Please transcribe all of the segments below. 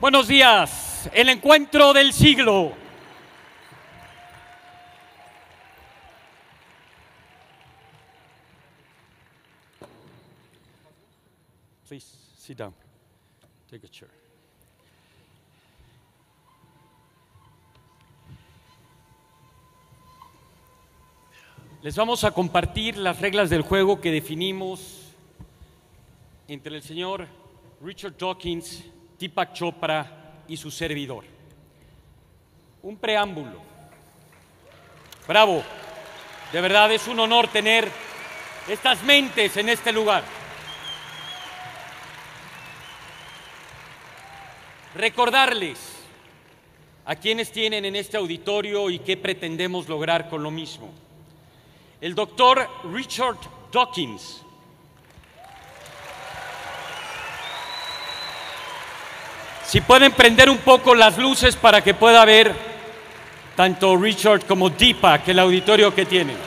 Buenos días, el encuentro del siglo. Please sit down. Take a chair. Les vamos a compartir las reglas del juego que definimos entre el señor Richard Dawkins, Deepak Chopra y su servidor. Un preámbulo. Bravo, de verdad es un honor tener estas mentes en este lugar. Recordarles a quienes tienen en este auditorio y qué pretendemos lograr con lo mismo. El doctor Richard Dawkins si pueden prender un poco las luces para que pueda ver tanto Richard como Deepak, el auditorio que tienen.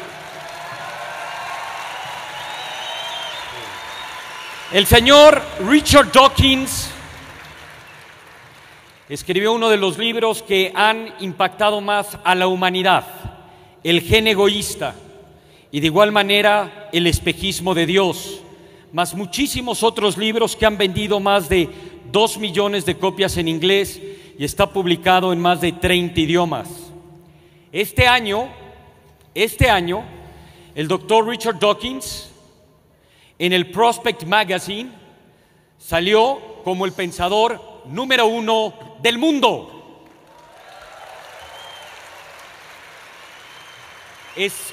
El señor Richard Dawkins escribió uno de los libros que han impactado más a la humanidad, El gen egoísta, y de igual manera El espejismo de Dios, más muchísimos otros libros que han vendido más de 2 millones de copias en inglés y está publicado en más de 30 idiomas. Este año, el doctor Richard Dawkins en el Prospect Magazine salió como el pensador número 1 del mundo. It's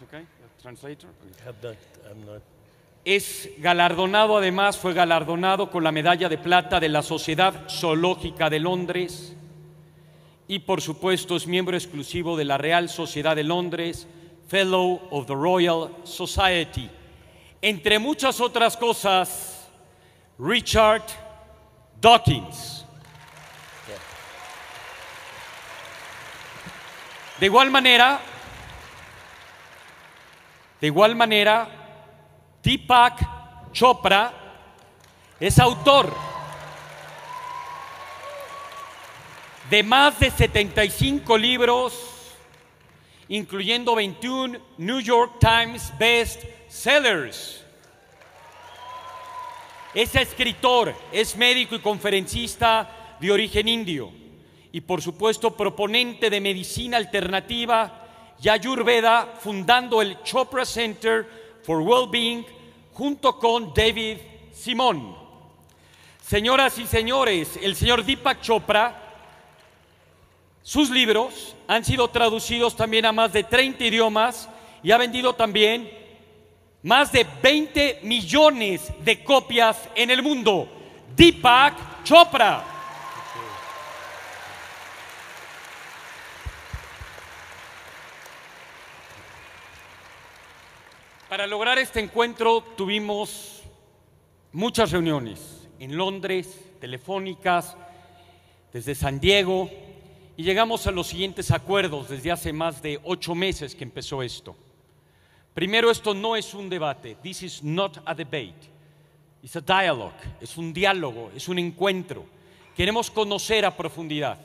okay? Translator? I'm not. Es galardonado, además, fue galardonado con la medalla de plata de la Sociedad Zoológica de Londres y, por supuesto, es miembro exclusivo de la Real Sociedad de Londres, Fellow of the Royal Society. Entre muchas otras cosas, Richard Dawkins. De igual manera, Deepak Chopra es autor de más de 75 libros, incluyendo 21 New York Times Best Sellers. Es escritor, es médico y conferencista de origen indio y, por supuesto, proponente de medicina alternativa y Ayurveda, fundando el Chopra Center for Wellbeing junto con David Simon. Señoras y señores, el señor Deepak Chopra, sus libros han sido traducidos también a más de 30 idiomas y ha vendido también más de 20 millones de copias en el mundo. Deepak Chopra. Para lograr este encuentro tuvimos muchas reuniones en Londres, telefónicas, desde San Diego, y llegamos a los siguientes acuerdos desde hace más de 8 meses que empezó esto. Primero, esto no es un debate. This is not a debate. It's a dialogue. Es un diálogo, es un encuentro. Queremos conocer a profundidad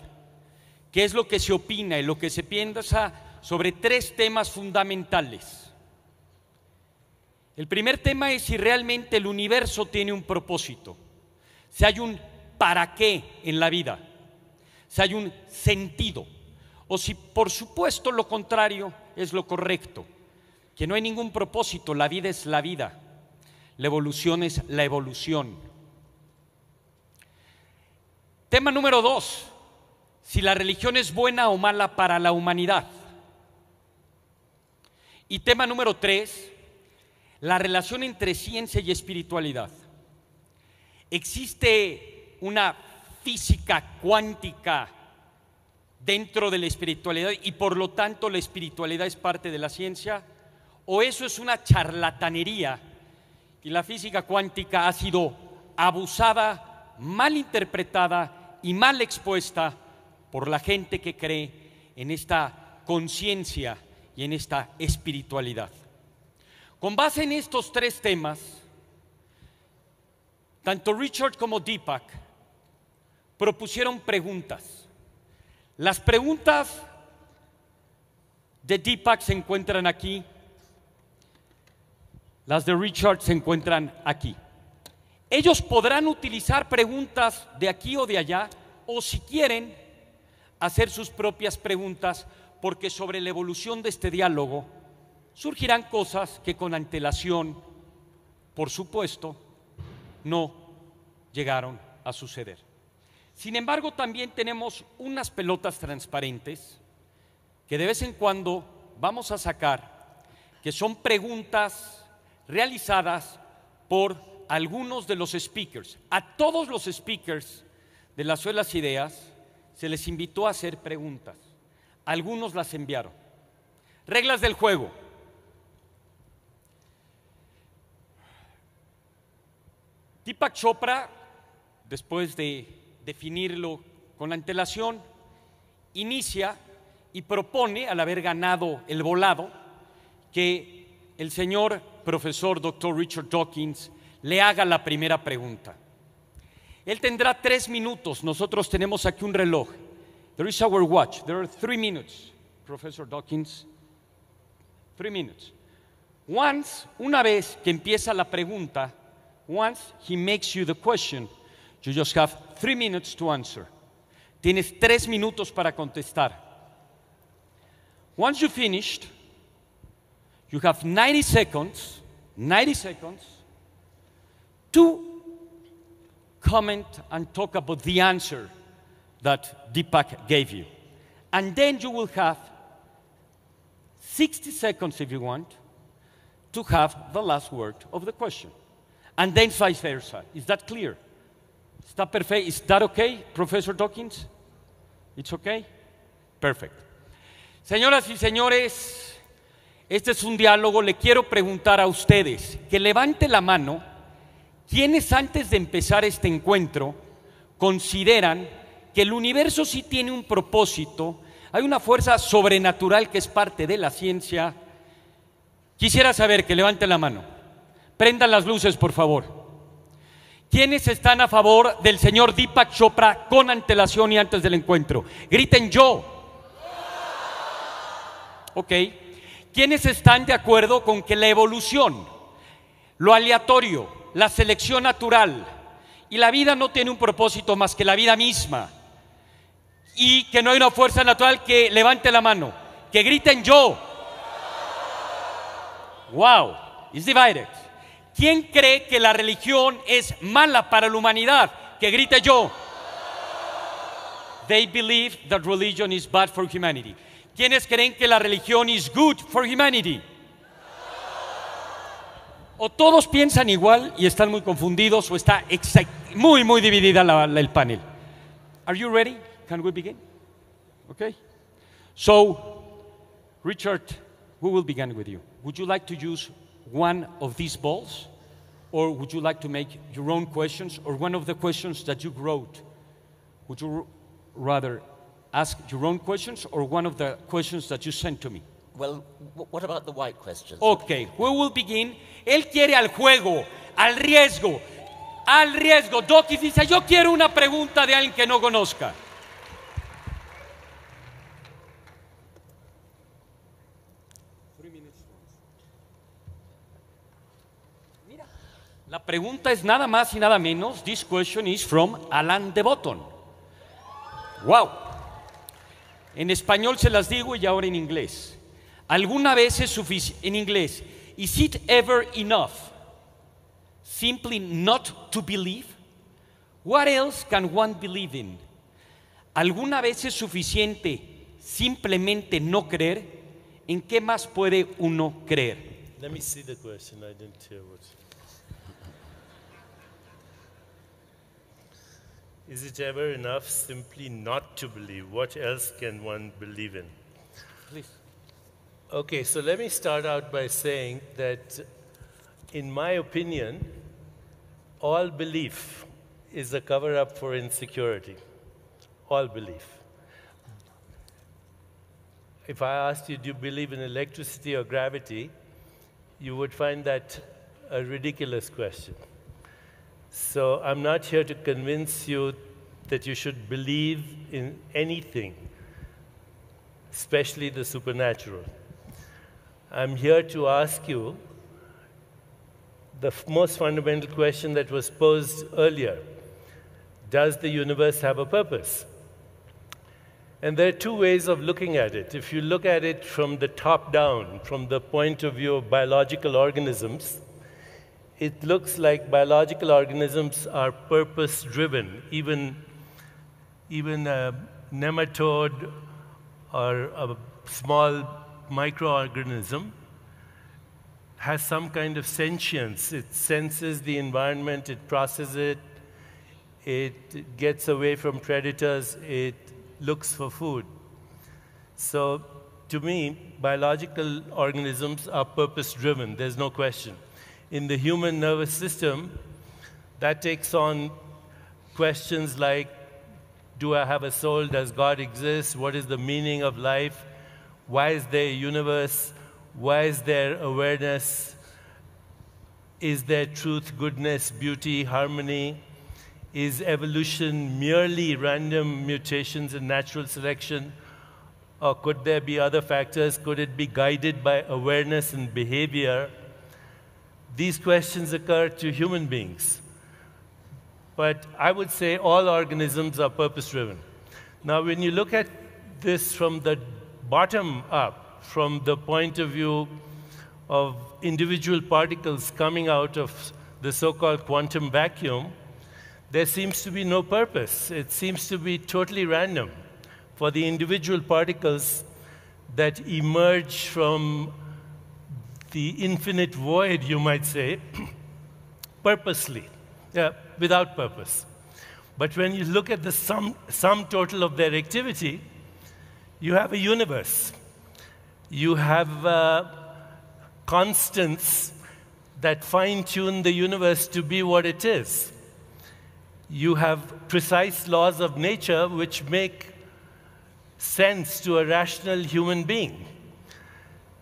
qué es lo que se opina y lo que se piensa sobre 3 temas fundamentales. El primer tema es si realmente el universo tiene un propósito, si hay un para qué en la vida, si hay un sentido, o si por supuesto lo contrario es lo correcto, que no hay ningún propósito, la vida es la vida, la evolución es la evolución. Tema número 2, si la religión es buena o mala para la humanidad. Y tema número 3, la relación entre ciencia y espiritualidad. ¿Existe una física cuántica dentro de la espiritualidad y por lo tanto la espiritualidad es parte de la ciencia? ¿O eso es una charlatanería y la física cuántica ha sido abusada, mal interpretada y mal expuesta por la gente que cree en esta conciencia y en esta espiritualidad? Con base en estos 3 temas, tanto Richard como Deepak propusieron preguntas. Las preguntas de Deepak se encuentran aquí, las de Richard se encuentran aquí. Ellos podrán utilizar preguntas de aquí o de allá, o si quieren, hacer sus propias preguntas, porque sobre la evolución de este diálogo surgirán cosas que con antelación, por supuesto, no llegaron a suceder. Sin embargo, también tenemos unas pelotas transparentes que de vez en cuando vamos a sacar, que son preguntas realizadas por algunos de los speakers. A todos los speakers de las Suelas Ideas se les invitó a hacer preguntas. Algunos las enviaron. Reglas del juego. Deepak Chopra, después de definirlo con antelación, inicia y propone, al haber ganado el volado, que el señor profesor Dr. Richard Dawkins le haga la primera pregunta. Él tendrá 3 minutos. Nosotros tenemos aquí un reloj. There is our watch. There are 3 minutes, Professor Dawkins. 3 minutes. Una vez que empieza la pregunta, once he makes you the question, you just have 3 minutes to answer. Tienes 3 minutos para contestar. Once you finished, you have 90 seconds to comment and talk about the answer that Deepak gave you. And then you will have 60 seconds, if you want, to have the last word of the question. And then vice versa. Is that clear? ¿Está perfecto? Is that okay, Professor Dawkins? It's okay? Perfect. Señoras y señores, este es un diálogo. Le quiero preguntar a ustedes que levante la mano quienes antes de empezar este encuentro consideran que el universo sí tiene un propósito, hay una fuerza sobrenatural que es parte de la ciencia. Quisiera saber, que levanten la mano. Prendan las luces, por favor. ¿Quiénes están a favor del señor Deepak Chopra con antelación y antes del encuentro? Griten yo. Ok. ¿Quiénes están de acuerdo con que la evolución, lo aleatorio, la selección natural y la vida no tiene un propósito más que la vida misma, y que no hay una fuerza natural? Que levante la mano, que griten yo. Wow, it's divided. ¿Quién cree que la religión es mala para la humanidad? Que grite yo. They believe that religion is bad for humanity. ¿Quiénes creen que la religión is good for humanity? O todos piensan igual y están muy confundidos, o está muy dividida el panel. Are you ready? Can we begin? Okay. So, Richard, we will begin with you. Would you like to use one of these balls, or would you like to make your own questions, or one of the questions that you wrote? Would you rather ask your own questions or one of the questions that you sent to me? Well, what about the white questions? Okay, we will begin. Él quiere al juego, al riesgo. Dawkins dice, yo quiero una pregunta de alguien que no conozca. Mira, la pregunta es nada más y nada menos. This question is from Alan de Botton. Wow. En español se las digo y ahora en inglés. ¿Alguna vez es suficiente? En inglés, is it ever enough simply not to believe? What else can one believe in? ¿Alguna vez es suficiente simplemente no creer? ¿En qué más puede uno creer? Let me see the question. I didn't hear what. Is it ever enough simply not to believe? What else can one believe in? Please. Okay, so let me start out by saying that, in my opinion, all belief is a cover-up for insecurity. All belief. If I asked you, do you believe in electricity or gravity, you would find that a ridiculous question. So I'm not here to convince you that you should believe in anything, especially the supernatural. I'm here to ask you the most fundamental question that was posed earlier. Does the universe have a purpose? And there are two ways of looking at it. If you look at it from the top down, from the point of view of biological organisms, it looks like biological organisms are purpose-driven. Even a nematode or a small microorganism has some kind of sentience. It senses the environment, it processes it, it gets away from predators, it looks for food. So to me, biological organisms are purpose-driven, there's no question. In the human nervous system, that takes on questions like, do I have a soul? Does God exist? What is the meaning of life? Why is there a universe? Why is there awareness? Is there truth, goodness, beauty, harmony? Is evolution merely random mutations and natural selection? Or could there be other factors? Could it be guided by awareness and behavior? These questions occur to human beings. But I would say all organisms are purpose-driven. Now, when you look at this from the bottom up, from the point of view of individual particles coming out of the so-called quantum vacuum, there seems to be no purpose. It seems to be totally random for the individual particles that emerge from the infinite void, you might say, purposely, without purpose. But when you look at the sum total of their activity, you have a universe. You have constants that fine-tune the universe to be what it is. You have precise laws of nature which make sense to a rational human being.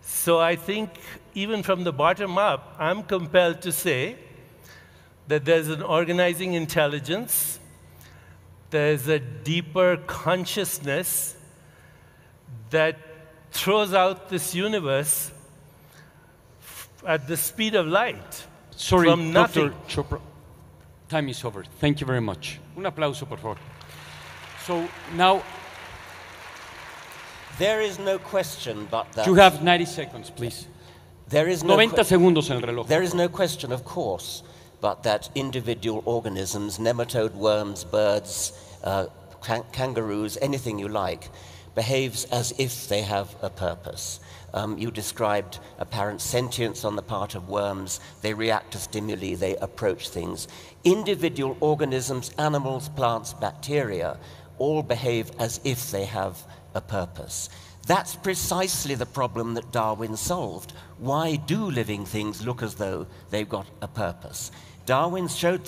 So I think even from the bottom up, I'm compelled to say that there's an organizing intelligence, there's a deeper consciousness that throws out this universe at the speed of light. Sorry, from nothing. Dr. Chopra. Time is over. Thank you very much. Un aplauso, por favor. So now, There is no question but that... you have 90 seconds, please. There is no 90 segundos en el reloj. There is no question, of course, but that individual organisms, nematode worms, birds, kangaroos, anything you like, behaves as if they have a purpose. You described apparent sentience on the part of worms. They react to stimuli, they approach things. Individual organisms, animals, plants, bacteria, all behave as if they have a purpose. That's precisely the problem that Darwin solved. Why do living things look as though they've got a purpose? Darwin showed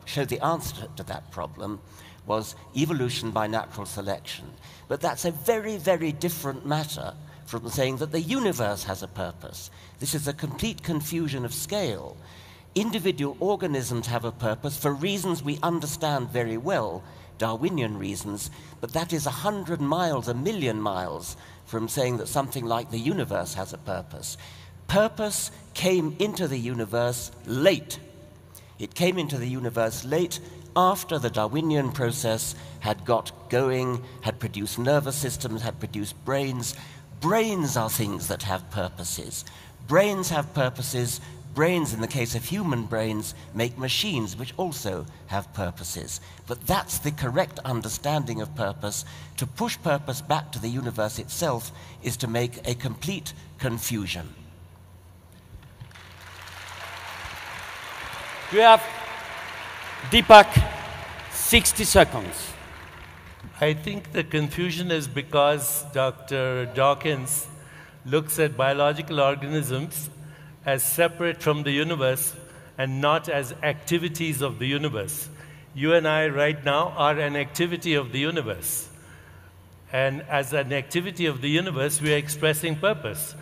showed the answer to that problem was evolution by natural selection. But that's a very, very different matter from saying that the universe has a purpose. This is a complete confusion of scale. Individual organisms have a purpose for reasons we understand very well, Darwinian reasons, but that is 100 miles, 1,000,000 miles from saying that something like the universe has a purpose. Purpose came into the universe late. It came into the universe late after the Darwinian process had got going, had produced nervous systems, had produced brains. Brains are things that have purposes. Brains have purposes. Brains, in the case of human brains, make machines which also have purposes. But that's the correct understanding of purpose. To push purpose back to the universe itself is to make a complete confusion. You have, Deepak, 60 seconds. I think the confusion is because Dr. Dawkins looks at biological organisms as separate from the universe and not as activities of the universe. You and I right now are an activity of the universe. And as an activity of the universe, we are expressing purpose.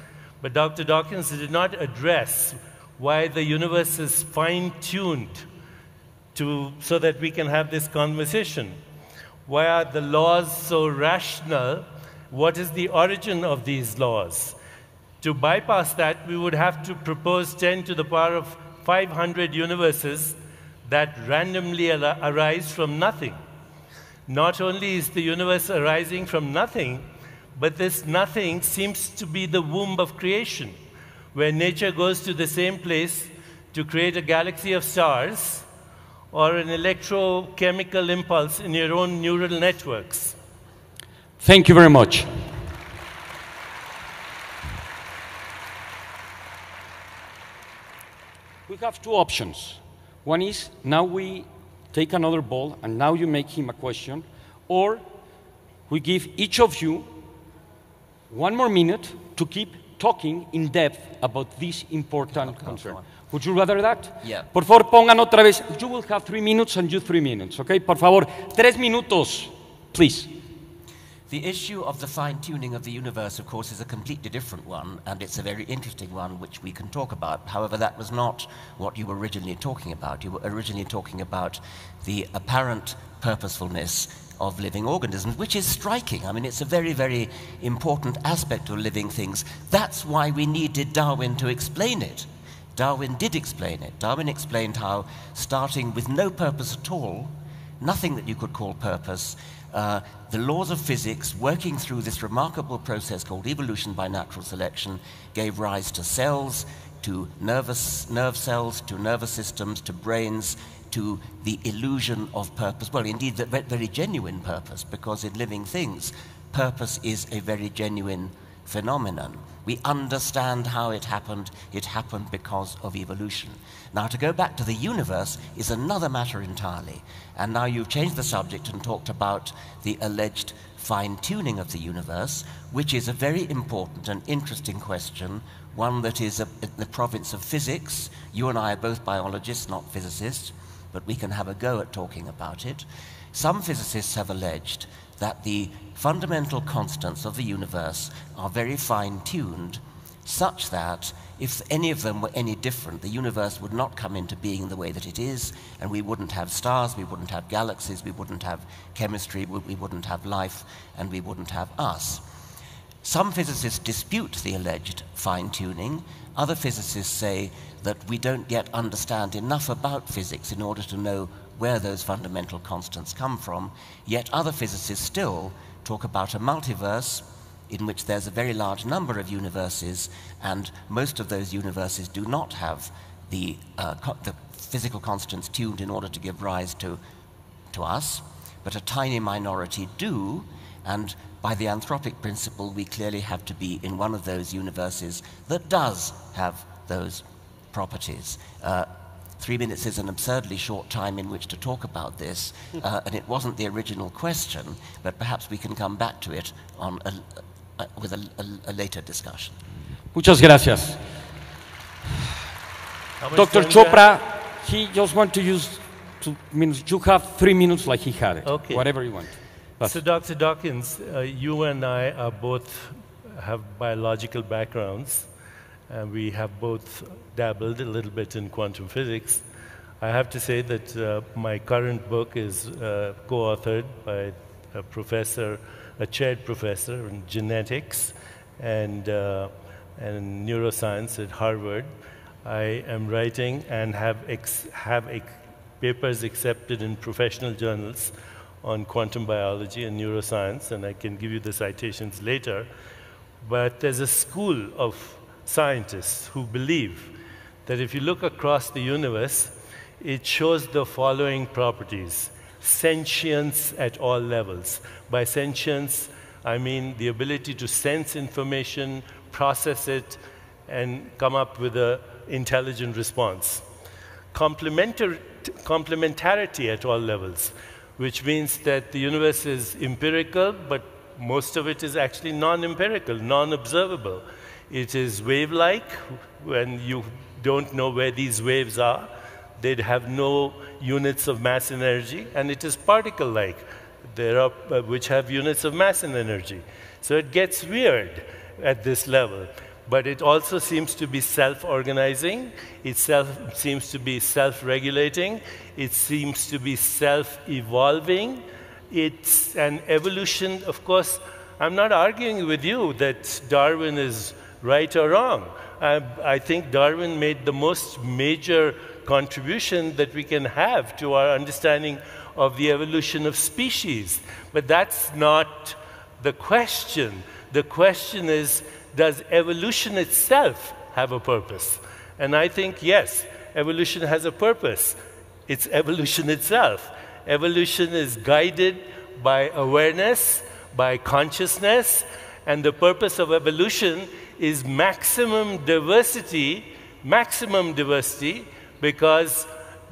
But Dr. Dawkins did not address why the universe is fine-tuned so that we can have this conversation. Why are the laws so rational? What is the origin of these laws? To bypass that, we would have to propose 10 to the power of 500 universes that randomly arise from nothing. Not only is the universe arising from nothing, but this nothing seems to be the womb of creation, where nature goes to the same place to create a galaxy of stars or an electrochemical impulse in your own neural networks. Thank you very much. We have two options. One is, now we take another ball, and now you make him a question, or we give each of you 1 more minute to keep talking in depth about this important concern. Would you rather that? Yeah. Por favor, pongan otra vez. You will have 3 minutes and you 3 minutes, okay? Por favor, 3 minutos, please. The issue of the fine-tuning of the universe, of course, is a completely different one, and it's a very interesting one which we can talk about. However, that was not what you were originally talking about. You were originally talking about the apparent purposefulness of living organisms, which is striking. I mean, it's a very, very important aspect of living things. That's why we needed Darwin to explain it. Darwin did explain it. Darwin explained how, starting with no purpose at all, nothing that you could call purpose, the laws of physics, working through this remarkable process called evolution by natural selection, gave rise to cells, to nerve cells, to nervous systems, to brains, to the illusion of purpose. Well, indeed, the very genuine purpose, because in living things, purpose is a very genuine phenomenon. We understand how it happened because of evolution. Now, to go back to the universe is another matter entirely. And now you've changed the subject and talked about the alleged fine-tuning of the universe, which is a very important and interesting question, one that is the province of physics. You and I are both biologists, not physicists, but we can have a go at talking about it. Some physicists have alleged that the fundamental constants of the universe are very fine-tuned, such that if any of them were any different, the universe would not come into being the way that it is, and we wouldn't have stars, we wouldn't have galaxies, we wouldn't have chemistry, we wouldn't have life, and we wouldn't have us. Some physicists dispute the alleged fine-tuning. Other physicists say that we don't yet understand enough about physics in order to know where those fundamental constants come from. Yet other physicists still talk about a multiverse in which there's a very large number of universes, and most of those universes do not have the physical constants tuned in order to give rise to us, but a tiny minority do, and by the anthropic principle, we clearly have to be in one of those universes that does have those properties. 3 minutes is an absurdly short time in which to talk about this, and it wasn't the original question, but perhaps we can come back to it on with a later discussion. Muchas gracias. Dr. Chopra, he just wants to use 2 minutes. You have 3 minutes like he had it. Okay. Whatever you want. So Dr. Dawkins, you and I are both have biological backgrounds, and we have both dabbled a little bit in quantum physics. I have to say that my current book is co-authored by a chaired professor in genetics and neuroscience at Harvard. I am writing and have papers accepted in professional journals on quantum biology and neuroscience, and I can give you the citations later. But there's a school of scientists who believe that if you look across the universe, it shows the following properties: sentience at all levels. By sentience, I mean the ability to sense information, process it, and come up with an intelligent response. Complementarity at all levels, which means that the universe is empirical, but most of it is actually non-empirical, non-observable. It is wave-like, when you don't know where these waves are. They'd have no units of mass and energy, and it is particle-like, which have units of mass and energy. So it gets weird at this level. but it also seems to be self-organizing. It seems to be self-regulating. It seems to be self-evolving. It's an evolution. Of course, I'm not arguing with you that Darwin is right or wrong. I think Darwin made the most major contribution that we can have to our understanding of the evolution of species. But that's not the question. The question is, does evolution itself have a purpose? And I think, yes, evolution has a purpose. It's evolution itself. Evolution is guided by awareness, by consciousness, and the purpose of evolution is maximum diversity, because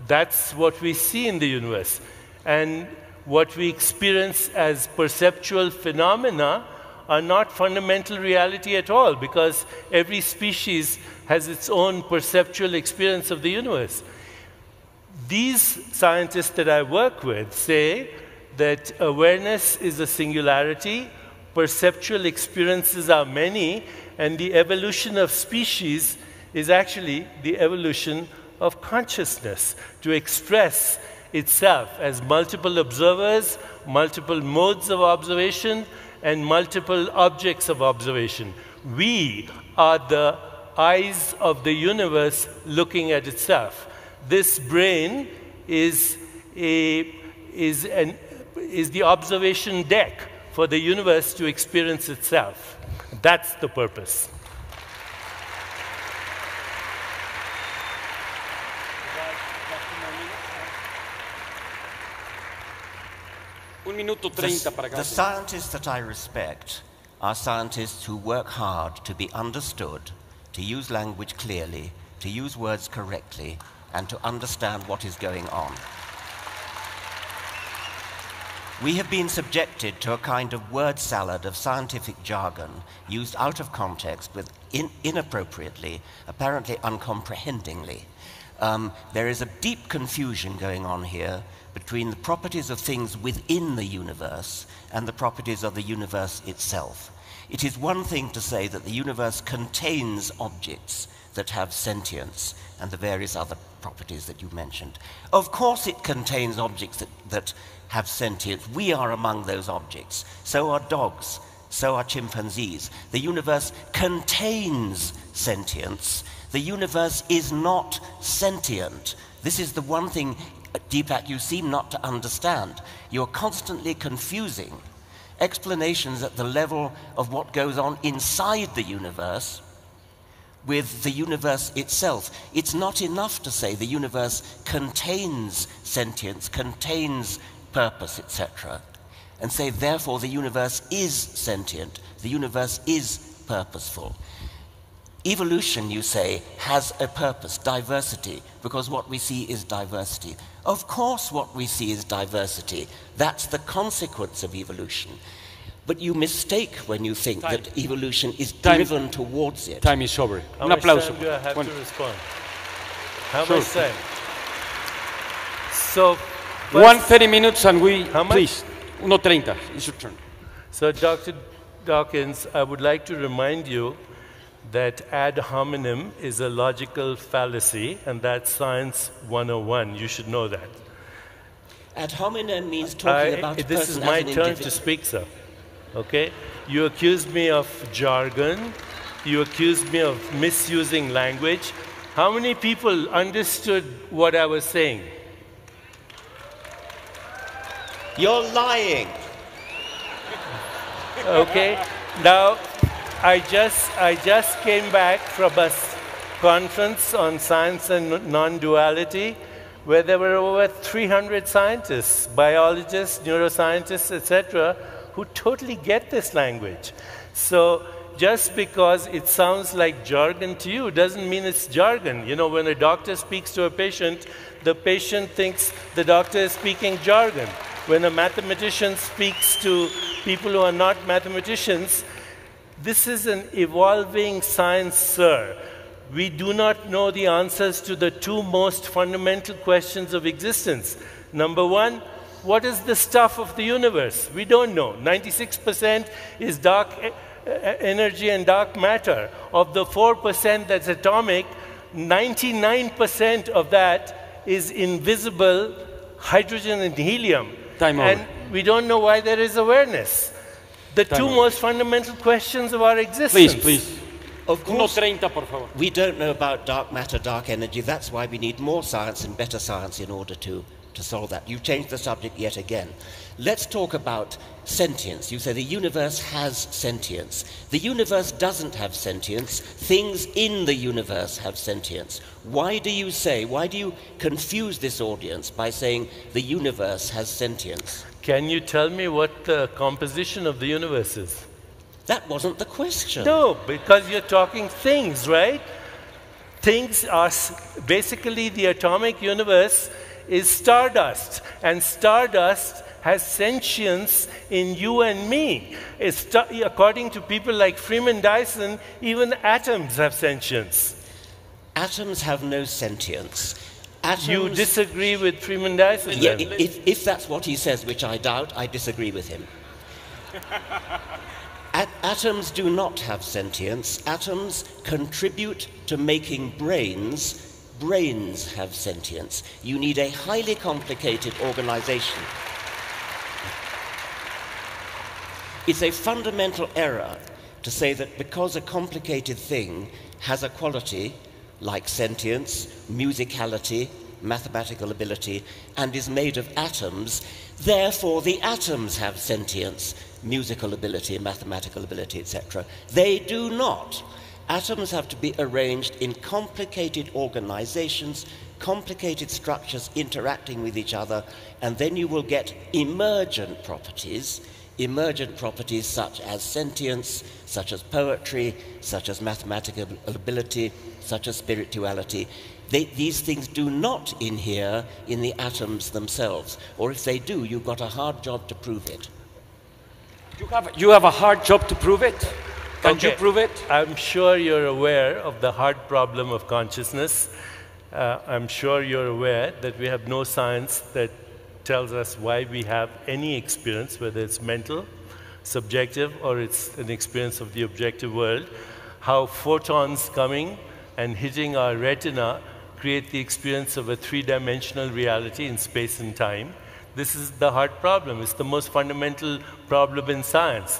that's what we see in the universe. And what we experience as perceptual phenomena are not fundamental reality at all, because every species has its own perceptual experience of the universe. These scientists that I work with say that awareness is a singularity, perceptual experiences are many, and the evolution of species is actually the evolution of consciousness to express itself as multiple observers, multiple modes of observation, and multiple objects of observation. We are the eyes of the universe looking at itself. This brain is the observation deck for the universe to experience itself. That's the purpose. The scientists that I respect are scientists who work hard to be understood, to use language clearly, to use words correctly, and to understand what is going on. We have been subjected to a kind of word salad of scientific jargon used out of context with inappropriately, apparently uncomprehendingly. There is a deep confusion going on here between the properties of things within the universe and the properties of the universe itself. It is one thing to say that the universe contains objects that have sentience and the various other properties that you mentioned. Of course it contains objects that have sentience. We are among those objects. So are dogs. So are chimpanzees. The universe contains sentience. The universe is not sentient. This is the one thing, Deepak, you seem not to understand. You're constantly confusing explanations at the level of what goes on inside the universe with the universe itself. It's not enough to say the universe contains sentience, contains purpose, etc., and say, therefore, the universe is sentient, the universe is purposeful. Evolution, you say, has a purpose, diversity, because what we see is diversity. Of course what we see is diversity. That's the consequence of evolution. But you mistake when you think that evolution is driven towards it. Time is over. How much time do I have to respond? How much time? So, 1:30 minutes and we, how much? Please, 1:30, it's your turn. So, Dr. Dawkins, I would like to remind you that ad hominem is a logical fallacy, and that's Science 101. You should know that. Ad hominem means talking about a person This is my turn to speak, sir. Okay? You accused me of jargon. You accused me of misusing language. How many people understood what I was saying? You're lying. Okay? Now, I just came back from a conference on science and non-duality where there were over 300 scientists, biologists, neuroscientists, etc., who totally get this language. So just because it sounds like jargon to you doesn't mean it's jargon. You know, when a doctor speaks to a patient, the patient thinks the doctor is speaking jargon. When a mathematician speaks to people who are not mathematicians, this is an evolving science, sir. We do not know the answers to the two most fundamental questions of existence. Number one, what is the stuff of the universe? We don't know. 96% is dark energy and dark matter. Of the 4% that's atomic, 99% of that is invisible hydrogen and helium. Time over. And we don't know why there is awareness. The Time two over. most fundamental questions of our existence. Please. Of course, 1:30, por favor. we don't know about dark matter, dark energy. That's why we need more science and better science in order to solve that. You've changed the subject yet again. Let's talk about sentience. You say the universe has sentience. The universe doesn't have sentience. Things in the universe have sentience. Why do you confuse this audience by saying the universe has sentience? Can you tell me what the composition of the universe is? That wasn't the question. No, because you're talking things, right? Things are basically the atomic universe is stardust, and stardust has sentience in you and me. According to people like Freeman Dyson, even atoms have sentience. Atoms have no sentience. You disagree with Freeman Dyson? Yeah, Then? if that's what he says, which I doubt, I disagree with him. Atoms do not have sentience. Atoms contribute to making brains. Brains have sentience. You need a highly complicated organization. It's a fundamental error to say that because a complicated thing has a quality like sentience, musicality, mathematical ability, and is made of atoms, therefore the atoms have sentience, musical ability, mathematical ability, etc. They do not. Atoms have to be arranged in complicated organizations, complicated structures interacting with each other, and then you will get emergent properties such as sentience, such as poetry, such as mathematical ability, such as spirituality. These things do not inhere in the atoms themselves, or if they do, you've got a hard job to prove it. You have a hard job to prove it? Can you prove it? I'm sure you're aware of the hard problem of consciousness. I'm sure you're aware that we have no science that tells us why we have any experience, whether it's mental, subjective, or it's an experience of the objective world. How photons coming and hitting our retina create the experience of a three-dimensional reality in space and time. This is the hard problem. It's the most fundamental problem in science.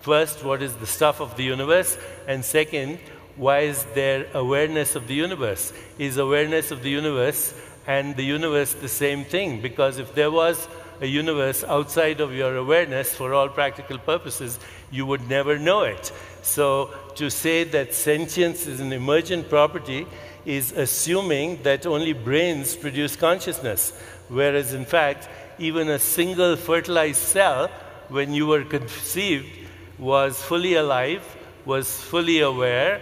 First, what is the stuff of the universe? And second, why is there awareness of the universe? Is awareness of the universe and the universe the same thing? Because if there was a universe outside of your awareness, for all practical purposes, you would never know it. So to say that sentience is an emergent property is assuming that only brains produce consciousness, whereas in fact, even a single fertilized cell, when you were conceived, was fully alive, was fully aware,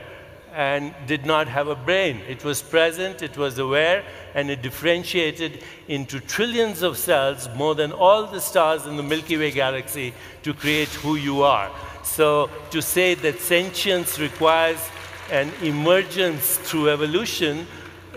and did not have a brain. It was present, it was aware, and it differentiated into trillions of cells, more than all the stars in the Milky Way galaxy, to create who you are. So to say that sentience requires an emergence through evolution,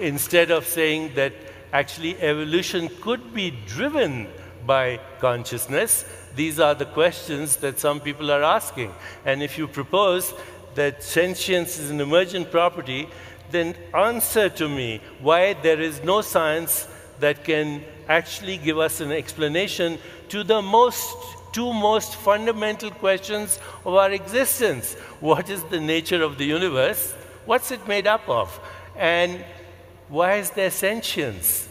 instead of saying that actually evolution could be driven by consciousness, these are the questions that some people are asking. And if you propose that sentience is an emergent property, then answer to me why there is no science that can actually give us an explanation to the two most fundamental questions of our existence. What is the nature of the universe? What's it made up of? And why is there sentience?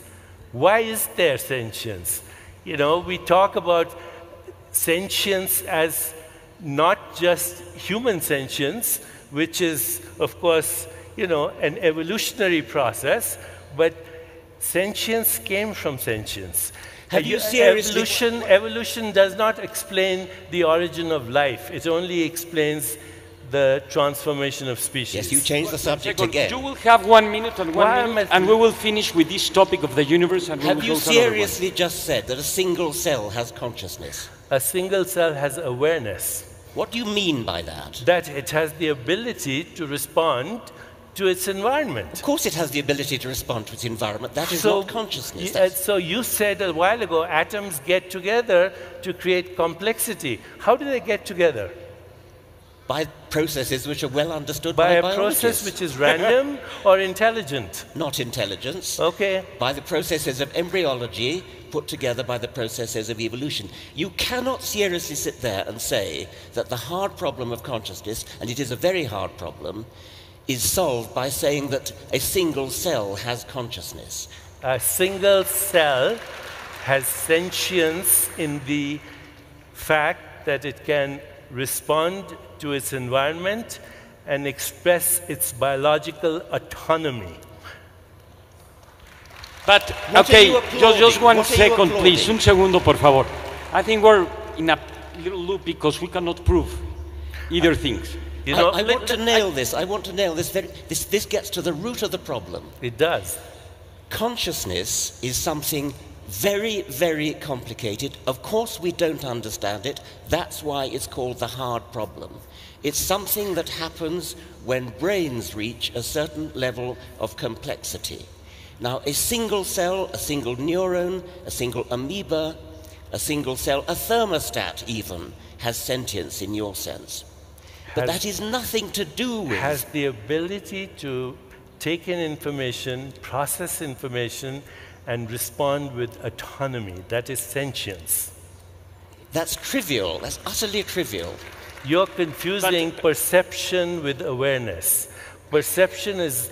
Why is there sentience? You know, we talk about sentience as not just human sentience, which is, of course, you know, an evolutionary process, but sentience came from sentience. Have you seriously... Evolution does not explain the origin of life. It only explains the transformation of species. Yes, you changed the subject again. You will have 1 minute and and we will finish with this topic of the universe. And have you seriously just said that a single cell has consciousness? A single cell has awareness. What do you mean by that? That it has the ability to respond to its environment. Of course it has the ability to respond to its environment. That is not consciousness. So you said a while ago, atoms get together to create complexity. How do they get together? By processes which are well understood By by a biologists. process which is random or intelligent? Not intelligence. Okay. By the processes of embryology put together by the processes of evolution. You cannot seriously sit there and say that the hard problem of consciousness, and it is a very hard problem, is solved by saying that a single cell has consciousness. A single cell has sentience in the fact that it can respond to its environment and express its biological autonomy. But, What are okay, you applauding? just one What are you second, please. applauding? Un segundo, por favor. I think we're in a little loop because we cannot prove either things. You know, I want to nail this. I want to nail this. This gets to the root of the problem. it does. Consciousness is something very, very complicated. Of course, we don't understand it. That's why it's called the hard problem. It's something that happens when brains reach a certain level of complexity. Now, a single cell, a single neuron, a single amoeba, a single cell, a thermostat even, has sentience in your sense. But that is nothing to do with... Has the ability to take in information, process information, and respond with autonomy. That is sentience. That's trivial. That's utterly trivial. You're confusing perception with awareness. Perception is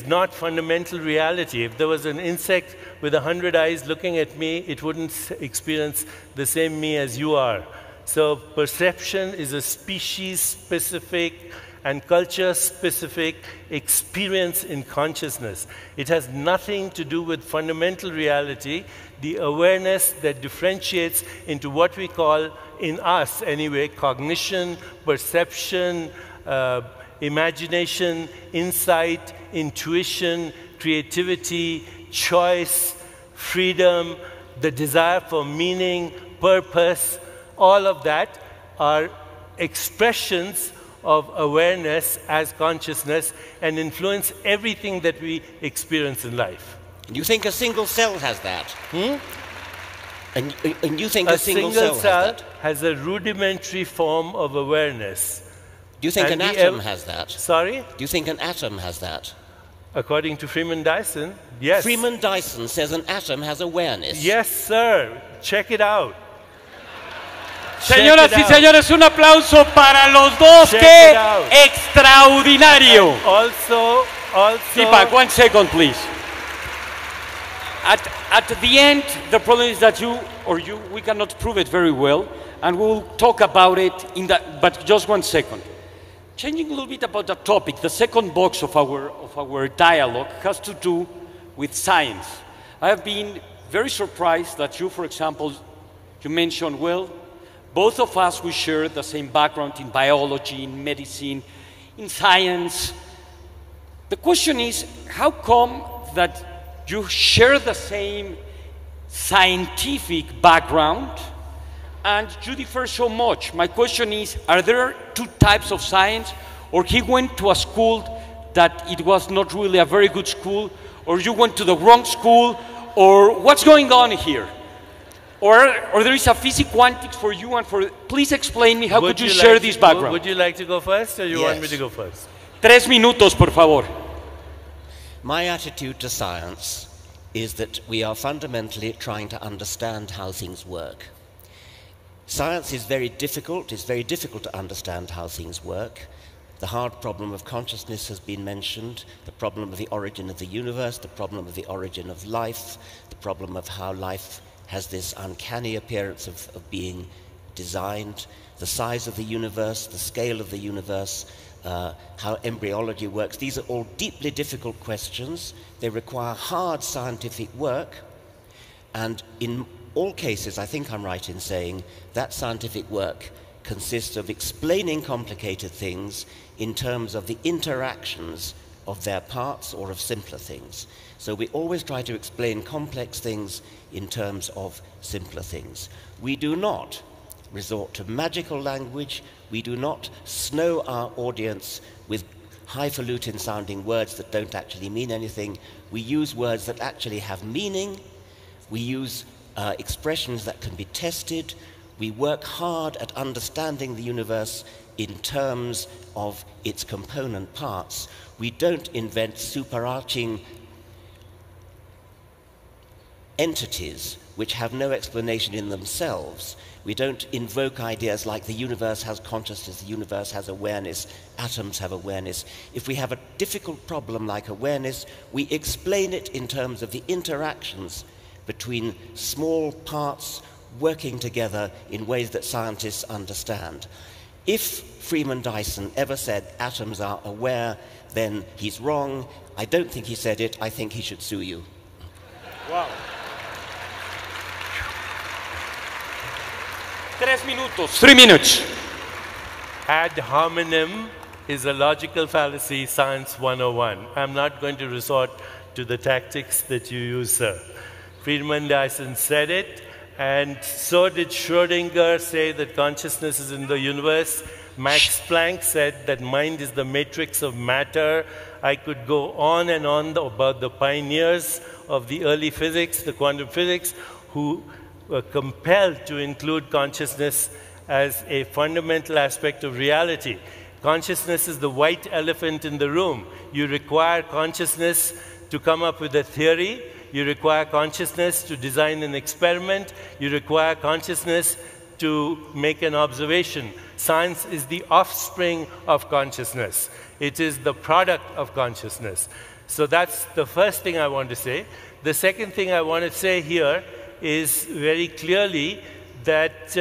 not fundamental reality. If there was an insect with 100 eyes looking at me, it wouldn't experience the same me as you are. So perception is a species-specific and culture-specific experience in consciousness. It has nothing to do with fundamental reality, the awareness that differentiates into what we call, in us anyway, cognition, perception, imagination, insight, intuition, creativity, choice, freedom, the desire for meaning, purpose. All of that are expressions of awareness as consciousness and influence everything that we experience in life. You think a single cell has that? Hmm? And you think A a single single cell cell has that? has a rudimentary form of awareness. Do you think And an the atom has that? Sorry? Do you think an atom has that? According to Freeman Dyson, yes. Freeman Dyson says an atom has awareness. Yes, sir. Check it out. Señoras Check y it out. señores, un aplauso para los dos. Check ¡Qué it out. extraordinario! Also, Deepak, 1 second, please. At the end, the problem is that we cannot prove it very well, and we'll talk about it but just 1 second. Changing a little bit about the topic, the second box of our dialogue has to do with science. I have been very surprised that you, for example, you mentioned, well, both of us, we share the same background in biology, in medicine, in science. The question is, how come that you share the same scientific background and you differ so much? My question is, are there two types of science? Or he went to a school that it was not really a very good school, or you went to the wrong school, or what's going on here? Or there is a physics quantics for you and for... Please explain me, how could you share this background? Would you like to go first, or you want me Yes. to go first? 3 minutos, por favor. My attitude to science is that we are fundamentally trying to understand how things work. Science is very difficult. It's very difficult to understand how things work. The hard problem of consciousness has been mentioned, the problem of the origin of the universe, the problem of the origin of life, the problem of how life has this uncanny appearance of being designed, the size of the universe, the scale of the universe, how embryology works. These are all deeply difficult questions. They require hard scientific work, and in all cases, I think I'm right in saying that scientific work consists of explaining complicated things in terms of the interactions of their parts or of simpler things. So we always try to explain complex things in terms of simpler things. We do not resort to magical language. We do not snow our audience with highfalutin sounding words that don't actually mean anything. We use words that actually have meaning. We use expressions that can be tested. We work hard at understanding the universe in terms of its component parts. We don't invent superarching entities which have no explanation in themselves. We don't invoke ideas like the universe has consciousness, the universe has awareness, atoms have awareness. If we have a difficult problem like awareness, we explain it in terms of the interactions between small parts working together in ways that scientists understand. If Freeman Dyson ever said atoms are aware, then he's wrong. I don't think he said it. I think he should sue you. Wow. 3 minutos. 3 minutes. Ad hominem is a logical fallacy, science 101. I'm not going to resort to the tactics that you use, sir. Freeman Dyson said it, and so did Schrödinger say that consciousness is in the universe. Max Planck said that mind is the matrix of matter. I could go on and on about the pioneers of the early physics, the quantum physics, who were compelled to include consciousness as a fundamental aspect of reality. Consciousness is the white elephant in the room. You require consciousness to come up with a theory. You require consciousness to design an experiment. You require consciousness to make an observation. Science is the offspring of consciousness. It is the product of consciousness. So that's the first thing I want to say. The second thing I want to say here is very clearly that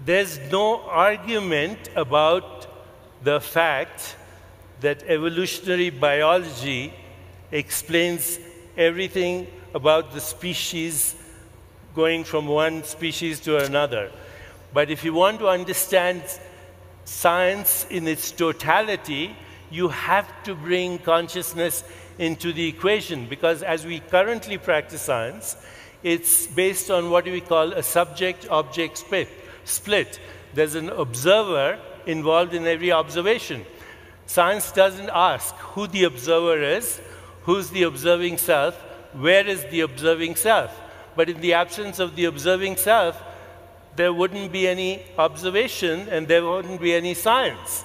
there's no argument about the fact that evolutionary biology explains everything about the species going from one species to another. But if you want to understand science in its totality, you have to bring consciousness into the equation, because as we currently practice science, it's based on what we call a subject-object split. There's an observer involved in every observation. Science doesn't ask who the observer is, who's the observing self, where is the observing self. But in the absence of the observing self, there wouldn't be any observation and there wouldn't be any science.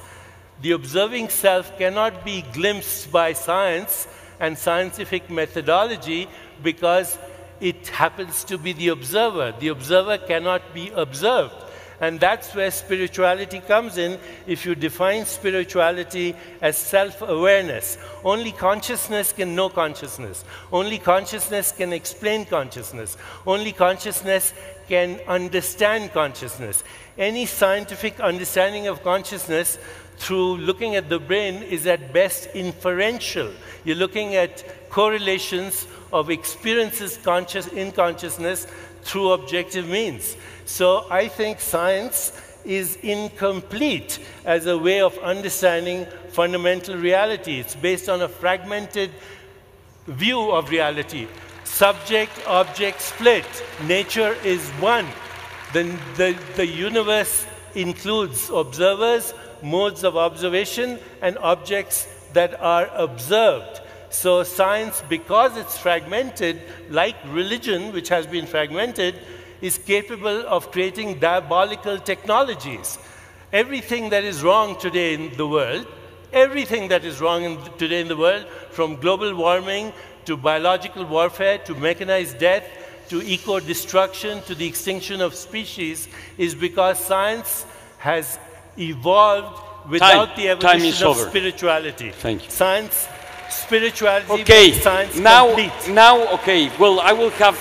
The observing self cannot be glimpsed by science and scientific methodology because it happens to be the observer. The observer cannot be observed. And that's where spirituality comes in. If you define spirituality as self-awareness, only consciousness can know consciousness. Only consciousness can explain consciousness. Only consciousness can understand consciousness. Any scientific understanding of consciousness through looking at the brain is at best inferential. You're looking at correlations of experiences in consciousness through objective means. So I think science is incomplete as a way of understanding fundamental reality. It's based on a fragmented view of reality. Subject-object split. Nature is one. The universe includes observers, modes of observation, and objects that are observed. So science, because it's fragmented, like religion, which has been fragmented, is capable of creating diabolical technologies. Everything that is wrong today in the world, today in the world, from global warming to biological warfare to mechanized death to eco-destruction to the extinction of species, is because science has evolved without the evolution of spirituality. Thank you. Spirituality okay. makes science complete. Now, okay. Well, I will have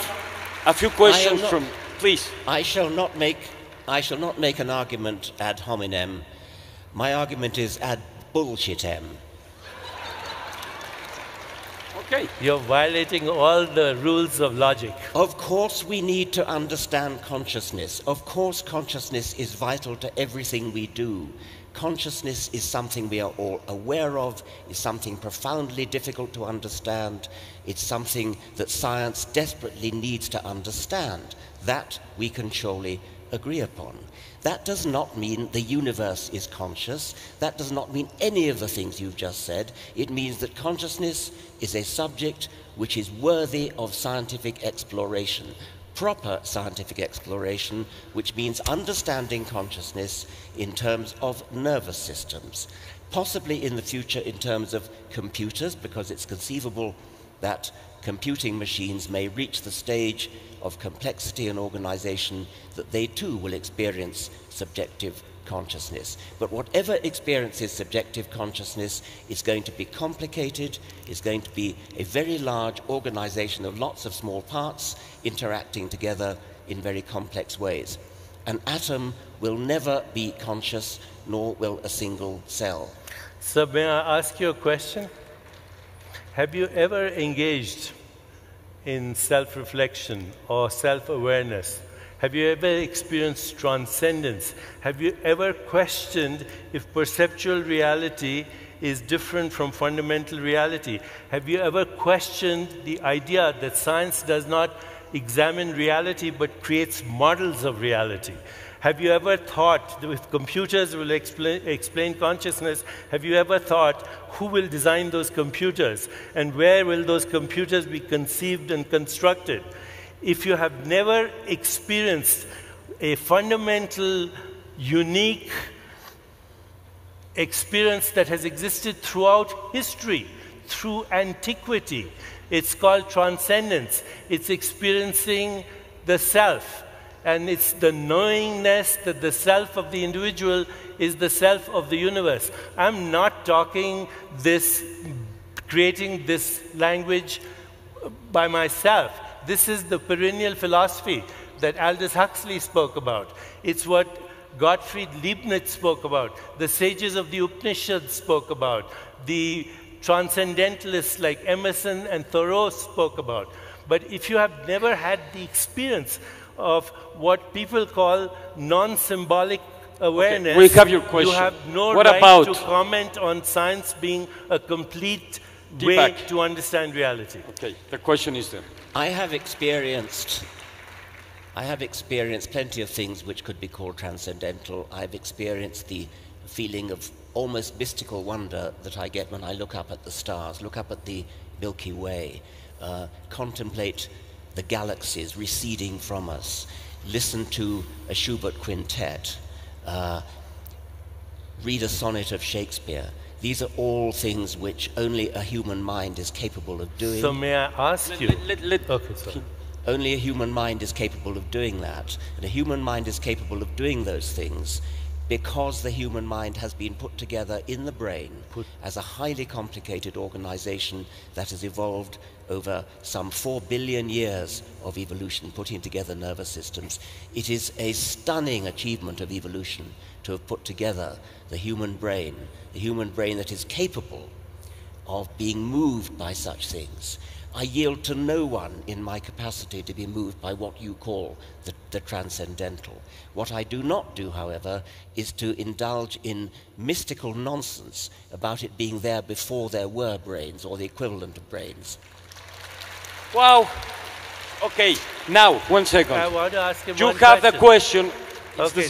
a few questions from. Please. I shall not make an argument ad hominem. My argument is ad bullshitem. Okay. You're violating all the rules of logic. Of course we need to understand consciousness. Of course consciousness is vital to everything we do. Consciousness is something we are all aware of, is something profoundly difficult to understand. It's something that science desperately needs to understand. That we can surely agree upon. That does not mean the universe is conscious. That does not mean any of the things you've just said. It means that consciousness is a subject which is worthy of scientific exploration. proper scientific exploration, which means understanding consciousness in terms of nervous systems, possibly in the future in terms of computers, because it's conceivable that computing machines may reach the stage of complexity and organization that they too will experience subjective consciousness. But whatever experiences subjective consciousness is going to be complicated, is going to be a very large organization of lots of small parts interacting together in very complex ways. An atom will never be conscious, nor will a single cell. So may I ask you a question? Have you ever engaged in self-reflection or self-awareness? Have you ever experienced transcendence? Have you ever questioned if perceptual reality is different from fundamental reality? Have you ever questioned the idea that science does not examine reality but creates models of reality? Have you ever thought that if computers will explain consciousness, have you ever thought who will design those computers and where will those computers be conceived and constructed? If you have never experienced a fundamental, unique experience that has existed throughout history, through antiquity, it's called transcendence. It's experiencing the self. And it's the knowingness that the self of the individual is the self of the universe. I'm not talking this, creating this language by myself. This is the perennial philosophy that Aldous Huxley spoke about. It's what Gottfried Leibniz spoke about. The sages of the Upanishads spoke about. The transcendentalists like Emerson and Thoreau spoke about. But if you have never had the experience of what people call non-symbolic awareness, okay, we have your question. You have no what right about to comment on science being a complete Deepak way to understand reality. Okay, the question is there. I have experienced plenty of things which could be called transcendental. I've experienced the feeling of almost mystical wonder that I get when I look up at the stars, look up at the Milky Way, contemplate the galaxies receding from us, listen to a Schubert quintet, read a sonnet of Shakespeare. These are all things which only a human mind is capable of doing. So may I ask you? Okay, sorry. Only a human mind is capable of doing that. And a human mind is capable of doing those things because the human mind has been put together in the brain as a highly complicated organization that has evolved over some 4 billion years of evolution, putting together nervous systems. It is a stunning achievement of evolution to have put together the human brain that is capable of being moved by such things. I yield to no one in my capacity to be moved by what you call the transcendental. What I do not do, however, is to indulge in mystical nonsense about it being there before there were brains or the equivalent of brains. Wow. Okay, now, 1 second. I want to ask him you one have question. the question. Okay,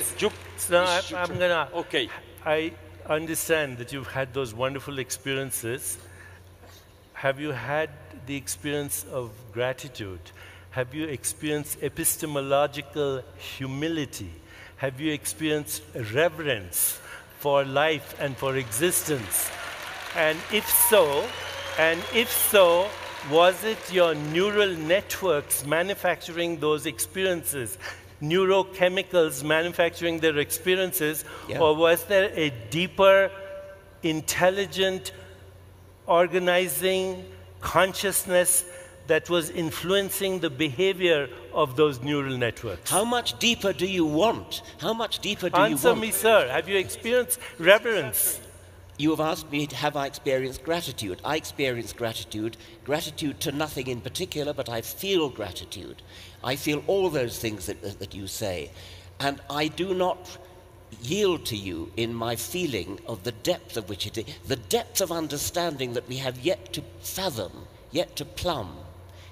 so I'm going to... Okay. I understand that you've had those wonderful experiences. Have you had the experience of gratitude? Have you experienced epistemological humility? Have you experienced reverence for life and for existence? And if so, was it your neural networks manufacturing those experiences, neurochemicals manufacturing their experiences, or was there a deeper, intelligent, organizing consciousness that was influencing the behavior of those neural networks? How much deeper do you want? How much deeper do you want? Answer me, sir. Have you experienced reverence? You have asked me, have I experienced gratitude? I experience gratitude to nothing in particular, but I feel gratitude. I feel all those things that you say. And I do not yield to you in my feeling of the depth of which it is, the depth of understanding that we have yet to fathom, yet to plumb,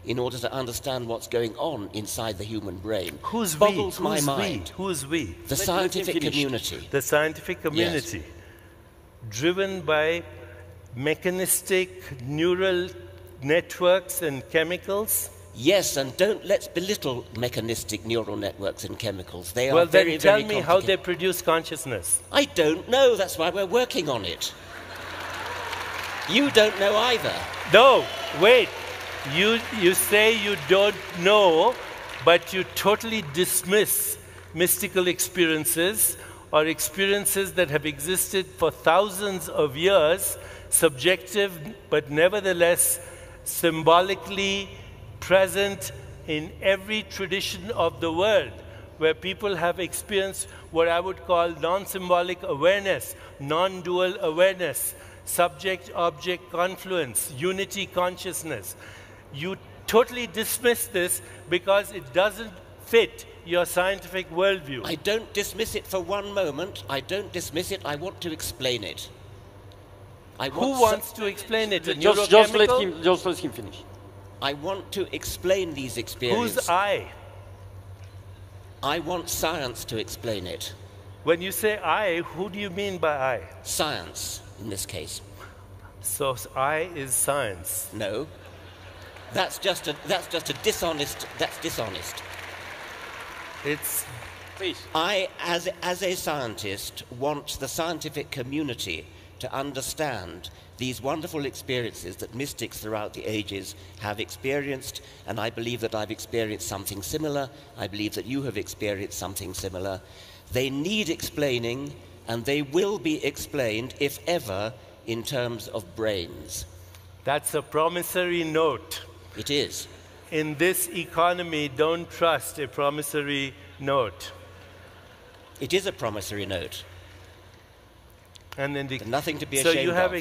in order to understand what's going on inside the human brain. Who's boggles we? my Who's mind. We? Who's we? The scientific community. The scientific community. Yes. Driven by mechanistic neural networks and chemicals? Yes, and let's belittle mechanistic neural networks and chemicals. They are Well, very, then tell very me how complicated. they produce consciousness. I don't know. That's why we're working on it. You don't know either. No, wait. You say you don't know, but you totally dismiss mystical experiences or experiences that have existed for thousands of years, subjective, but nevertheless symbolically present in every tradition of the world, where people have experienced what I would call non-symbolic awareness, non-dual awareness, subject-object confluence, unity consciousness. You totally dismiss this because it doesn't fit your scientific worldview. I don't dismiss it for one moment. I don't dismiss it. I want to explain it. Who wants to explain it? Just let him finish. I want to explain these experiences. Who's I? I want science to explain it. When you say I, who do you mean by I? Science, in this case. So I is science. No. That's just a dishonest, that's dishonest. It's... Please. I, as a scientist, want the scientific community to understand these wonderful experiences that mystics throughout the ages have experienced, and I believe that I've experienced something similar. I believe that you have experienced something similar. They need explaining, and they will be explained, if ever, in terms of brains. That's a promissory note. It is. In this economy, don't trust a promissory note. It is a promissory note. And then nothing to be ashamed of. So you have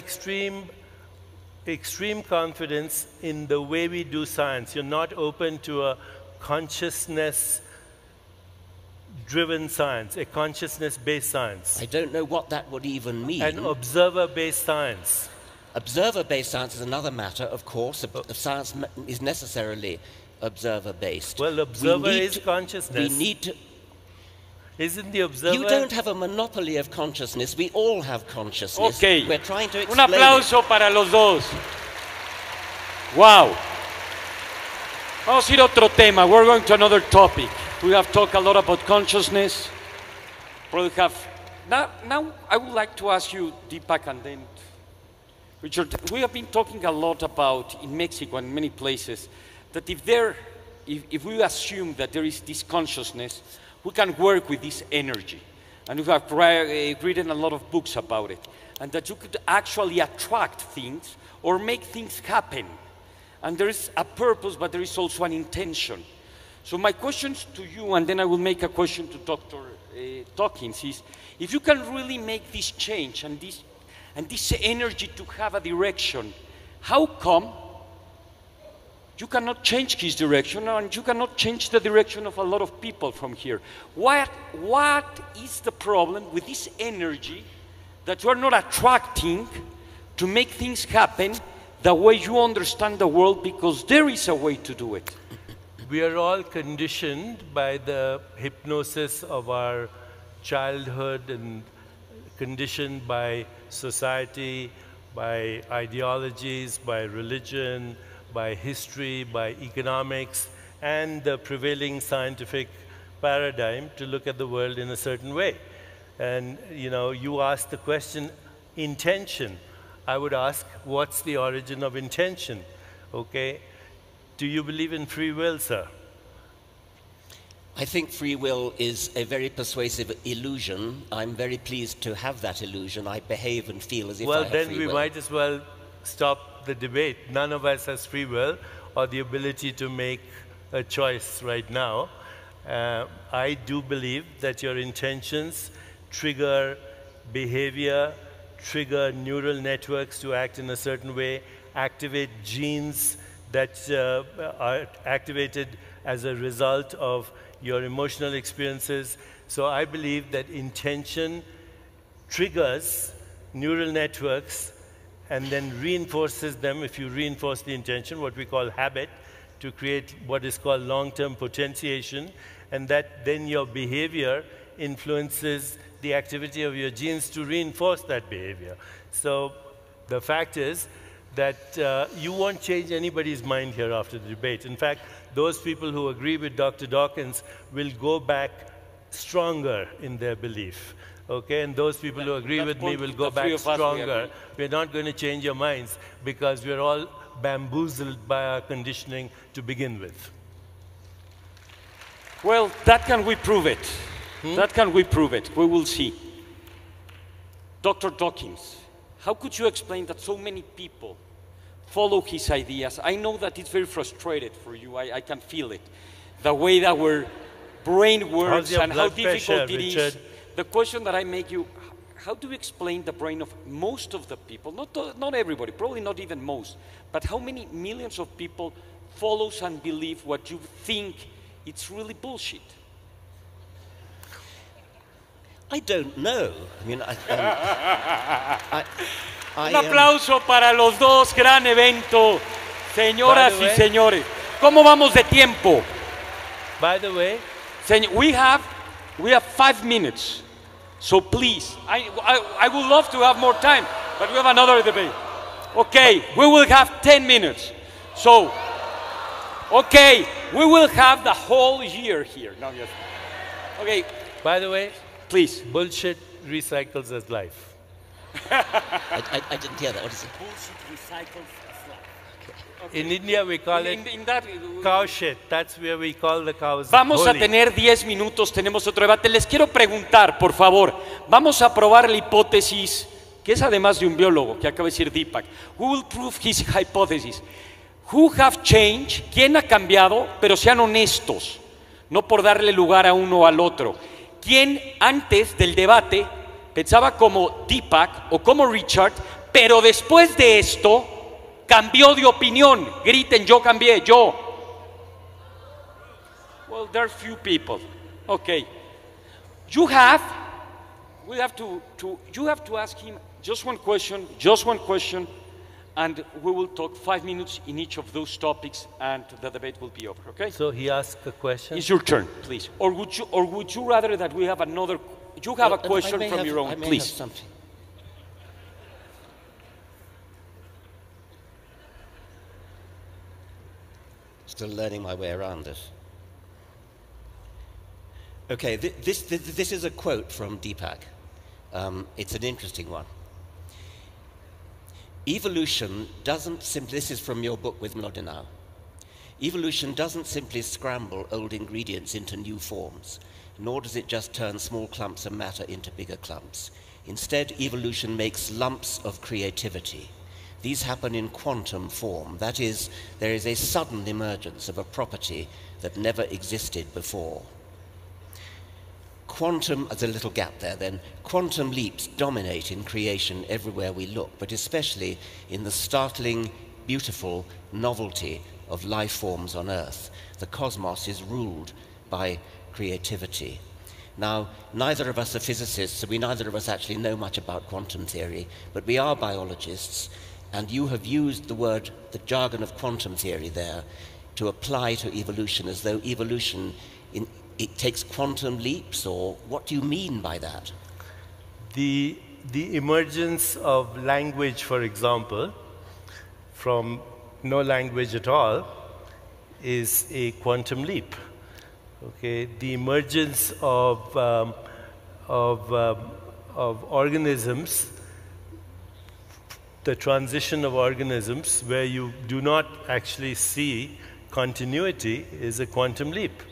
extreme confidence in the way we do science. You're not open to a consciousness-driven science, a consciousness-based science. I don't know what that would even mean. An observer-based science. Observer-based science is another matter, of course. Science is necessarily observer-based. Well, observer is consciousness. We need to... Isn't the observer... You don't have a monopoly of consciousness. We all have consciousness. Okay. We're trying to explain Un aplauso para los dos. Wow. Vamos a ir a otro tema. We're going to another topic. We have talked a lot about consciousness. Now I would like to ask you, Deepak, and then Richard. We have been talking a lot about, in Mexico and many places, that if we assume that there is this consciousness, we can work with this energy. And we have written a lot of books about it. And that you could actually attract things or make things happen. And there is a purpose, but there is also an intention. So my questions to you, and then I will make a question to Dr. Dawkins, is if you can really make this change and this energy to have a direction, how come you cannot change his direction, and you cannot change the direction of a lot of people from here? What is the problem with this energy that you are not attracting to make things happen the way you understand the world, because there is a way to do it? We are all conditioned by the hypnosis of our childhood and conditioned by society, by ideologies, by religion, by history, by economics, and the prevailing scientific paradigm to look at the world in a certain way. And you asked the question, intention. I would ask, what's the origin of intention? Okay. Do you believe in free will, sir? I think free will is a very persuasive illusion. I'm very pleased to have that illusion. I behave and feel as if I have free will. Well, then we might as well stop the debate. None of us has free will or the ability to make a choice right now. I do believe that your intentions trigger behavior, trigger neural networks to act in a certain way, activate genes that are activated as a result of your emotional experiences. So I believe that intention triggers neural networks and then reinforces them, if you reinforce the intention, what we call habit, to create what is called long-term potentiation, and that then your behavior influences the activity of your genes to reinforce that behavior. So the fact is that you won't change anybody's mind here after the debate. In fact, those people who agree with Dr. Dawkins will go back stronger in their belief. Okay, and those people who agree with me will go back stronger. We're not going to change your minds because we're all bamboozled by our conditioning to begin with. Well, that can we prove it? That can we prove it? We will see. Dr. Dawkins, how could you explain that so many people follow his ideas? I know that it's very frustrated for you. I can feel it. The way that our brain works and how difficult it is. The question that I make you, how do you explain the brain of most of the people, not everybody, probably not even most, but how many millions of people follows and believe what you think it's really bullshit? I don't know. I mean, Un aplauso para los dos, gran evento. Señoras y señores, ¿cómo vamos de tiempo? By the way, we have 5 minutes. So please, I would love to have more time, but we have another debate. Okay, we will have 10 minutes. So, okay, we will have the whole year here. No, yes. Okay. By the way, please. Bullshit recycles as life. I didn't hear that. What is it? Bullshit recycles as life. Okay. In India, we call it cow shit. That's where we call the cows. Vamos a tener 10 minutos, tenemos otro debate. Les quiero preguntar, por favor, vamos a probar la hipótesis, que es además de un biólogo, que acaba de decir Deepak. Who will prove his hypothesis? Who have changed? ¿Quién ha cambiado? Pero sean honestos, no por darle lugar a uno o al otro. ¿Quién antes del debate pensaba como Deepak o como Richard, pero después de esto cambió de opinión? Griten, yo cambié, yo. Well, there are few people. Okay. You have to ask him just one question, and we will talk 5 minutes in each of those topics, and the debate will be over, okay? So he asked a question? It's your turn, please. Or would you rather that we have another, you have a question from your own, please. Have something. Still learning my way around this. Okay, this is a quote from Deepak. It's an interesting one. Evolution doesn't simply, this is from your book with Mlodinow. Evolution doesn't simply scramble old ingredients into new forms, nor does it just turn small clumps of matter into bigger clumps. Instead, evolution makes lumps of creativity. These happen in quantum form. That is, there is a sudden emergence of a property that never existed before. Quantum, there's a little gap there then, quantum leaps dominate in creation everywhere we look, but especially in the startling, beautiful novelty of life forms on Earth. The cosmos is ruled by creativity. Now, neither of us are physicists, so neither of us actually know much about quantum theory, but we are biologists, and you have used the jargon of quantum theory there to apply to evolution as though evolution it takes quantum leaps, or what do you mean by that? The emergence of language, for example, from no language at all, is a quantum leap. Okay, the emergence of organisms, the transition of organisms where you do not actually see continuity, is a quantum leap.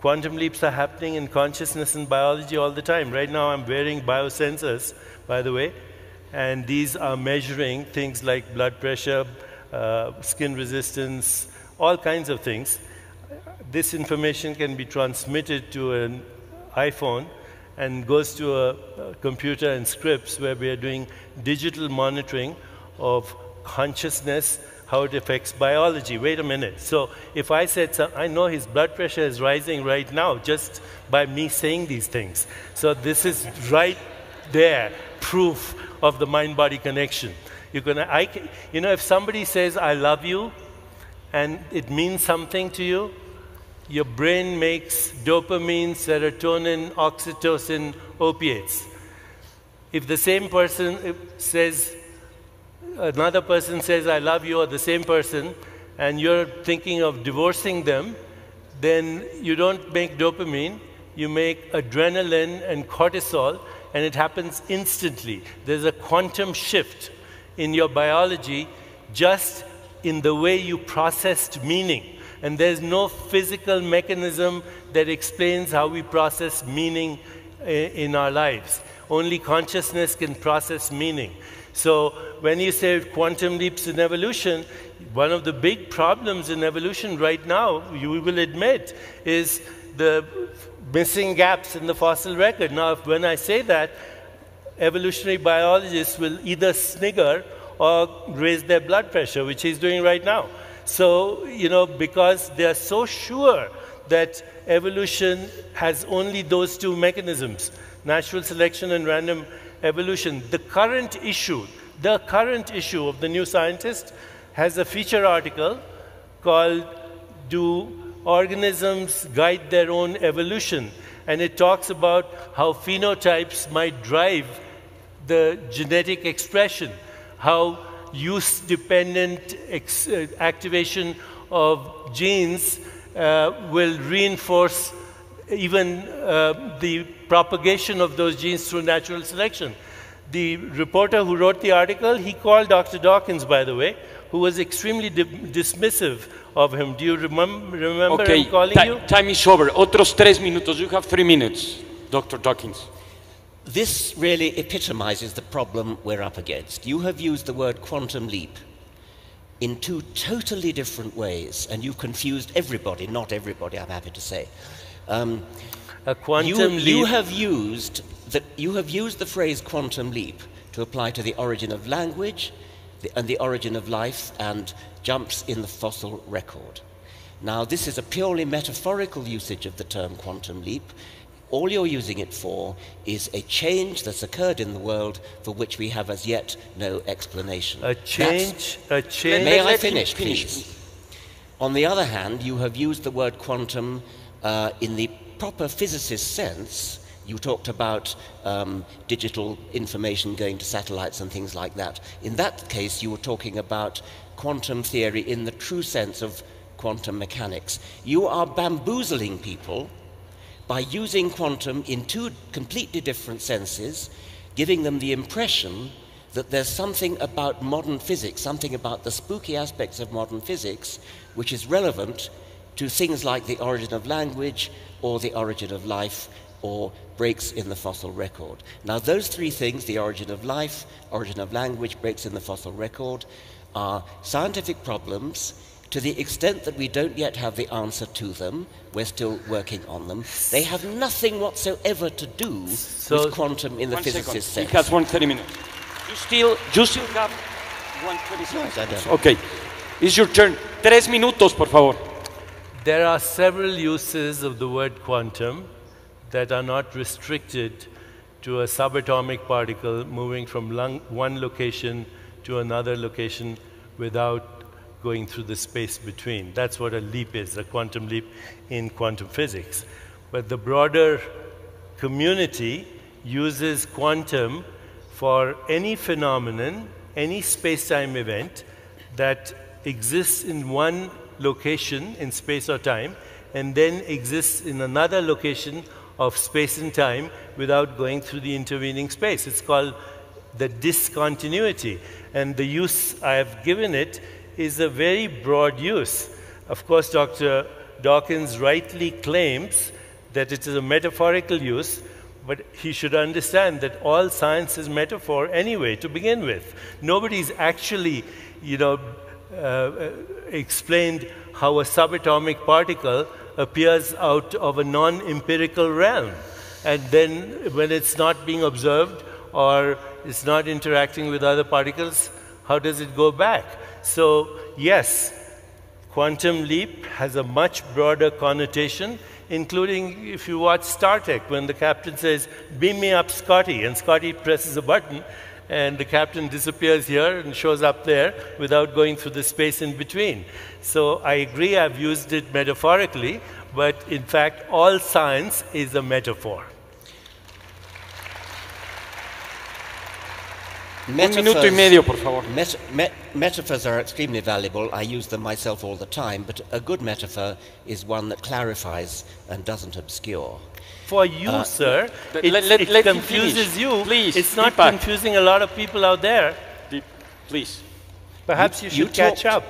Quantum leaps are happening in consciousness and biology all the time. Right now I'm wearing biosensors, by the way, and these are measuring things like blood pressure, skin resistance, all kinds of things. This information can be transmitted to an iPhone and goes to a computer and scripts where we are doing digital monitoring of consciousness, how it affects biology. Wait a minute. So if I said, I know his blood pressure is rising right now just by me saying these things. So this is right there, proof of the mind-body connection. You know, if somebody says, I love you, and it means something to you, your brain makes dopamine, serotonin, oxytocin, opiates. If the same person says, another person says, I love you, or the same person, and you're thinking of divorcing them, then you don't make dopamine, you make adrenaline and cortisol, and it happens instantly. There's a quantum shift in your biology just in the way you processed meaning. And there's no physical mechanism that explains how we process meaning in our lives. Only consciousness can process meaning. So when you say quantum leaps in evolution, one of the big problems in evolution right now, you will admit, is the missing gaps in the fossil record. Now, when I say that, evolutionary biologists will either snigger or raise their blood pressure, which he's doing right now. So, you know, because they are so sure that evolution has only those two mechanisms, natural selection and random evolution. The current issue of the New Scientist has a feature article called Do Organisms Guide Their Own Evolution? And it talks about how phenotypes might drive the genetic expression, how use-dependent activation of genes will reinforce even the propagation of those genes through natural selection. The reporter who wrote the article, he called Dr. Dawkins, by the way, who was extremely dismissive of him. Do you remember him calling you? Time is over. Otros 3 minutos. You have 3 minutes, Dr. Dawkins. This really epitomizes the problem we're up against. You have used the word quantum leap in two totally different ways, and you've confused everybody, not everybody, I'm happy to say. A quantum leap. You have used the phrase quantum leap to apply to the origin of language and the origin of life and jumps in the fossil record. Now, this is a purely metaphorical usage of the term quantum leap. All you're using it for is a change that's occurred in the world for which we have as yet no explanation. A change. May I finish, please? On the other hand, you have used the word quantum in the proper physicist sense. You talked about digital information going to satellites and things like that. In that case, you were talking about quantum theory in the true sense of quantum mechanics. You are bamboozling people by using quantum in two completely different senses, giving them the impression that there's something about modern physics, something about the spooky aspects of modern physics, which is relevant to things like the origin of language or the origin of life or breaks in the fossil record. Now, those three things, the origin of life, origin of language, breaks in the fossil record, are scientific problems. To the extent that we don't yet have the answer to them, we're still working on them. They have nothing whatsoever to do with quantum in the physicist sense. He has 1:30 minutes. You still have 1:30 seconds. I don't. Okay, it's your turn. 3 minutos, por favor. There are several uses of the word quantum that are not restricted to a subatomic particle moving from one location to another location without going through the space between. That's what a leap is, a quantum leap in quantum physics. But the broader community uses quantum for any phenomenon, any space-time event that exists in one location in space or time and then exists in another location of space and time without going through the intervening space. It's called the discontinuity. And the use I have given it is a very broad use. Of course, Dr. Dawkins rightly claims that it is a metaphorical use, but he should understand that all science is metaphor anyway, to begin with. Nobody's actually, explained how a subatomic particle appears out of a non-empirical realm. And then when it's not being observed or it's not interacting with other particles, how does it go back? So, yes, quantum leap has a much broader connotation, including if you watch Star Trek, when the captain says, "Beam me up, Scotty," and Scotty presses a button, and the captain disappears here and shows up there without going through the space in between. So I agree, I've used it metaphorically, but in fact, all science is a metaphor. Un minuto y medio, por favor. Metaphors are extremely valuable. I use them myself all the time, but a good metaphor is one that clarifies and doesn't obscure. For you, sir, it let him confuses finish. you. Please, it's not Deepak. confusing a lot of people out there. Please. Perhaps you should catch up.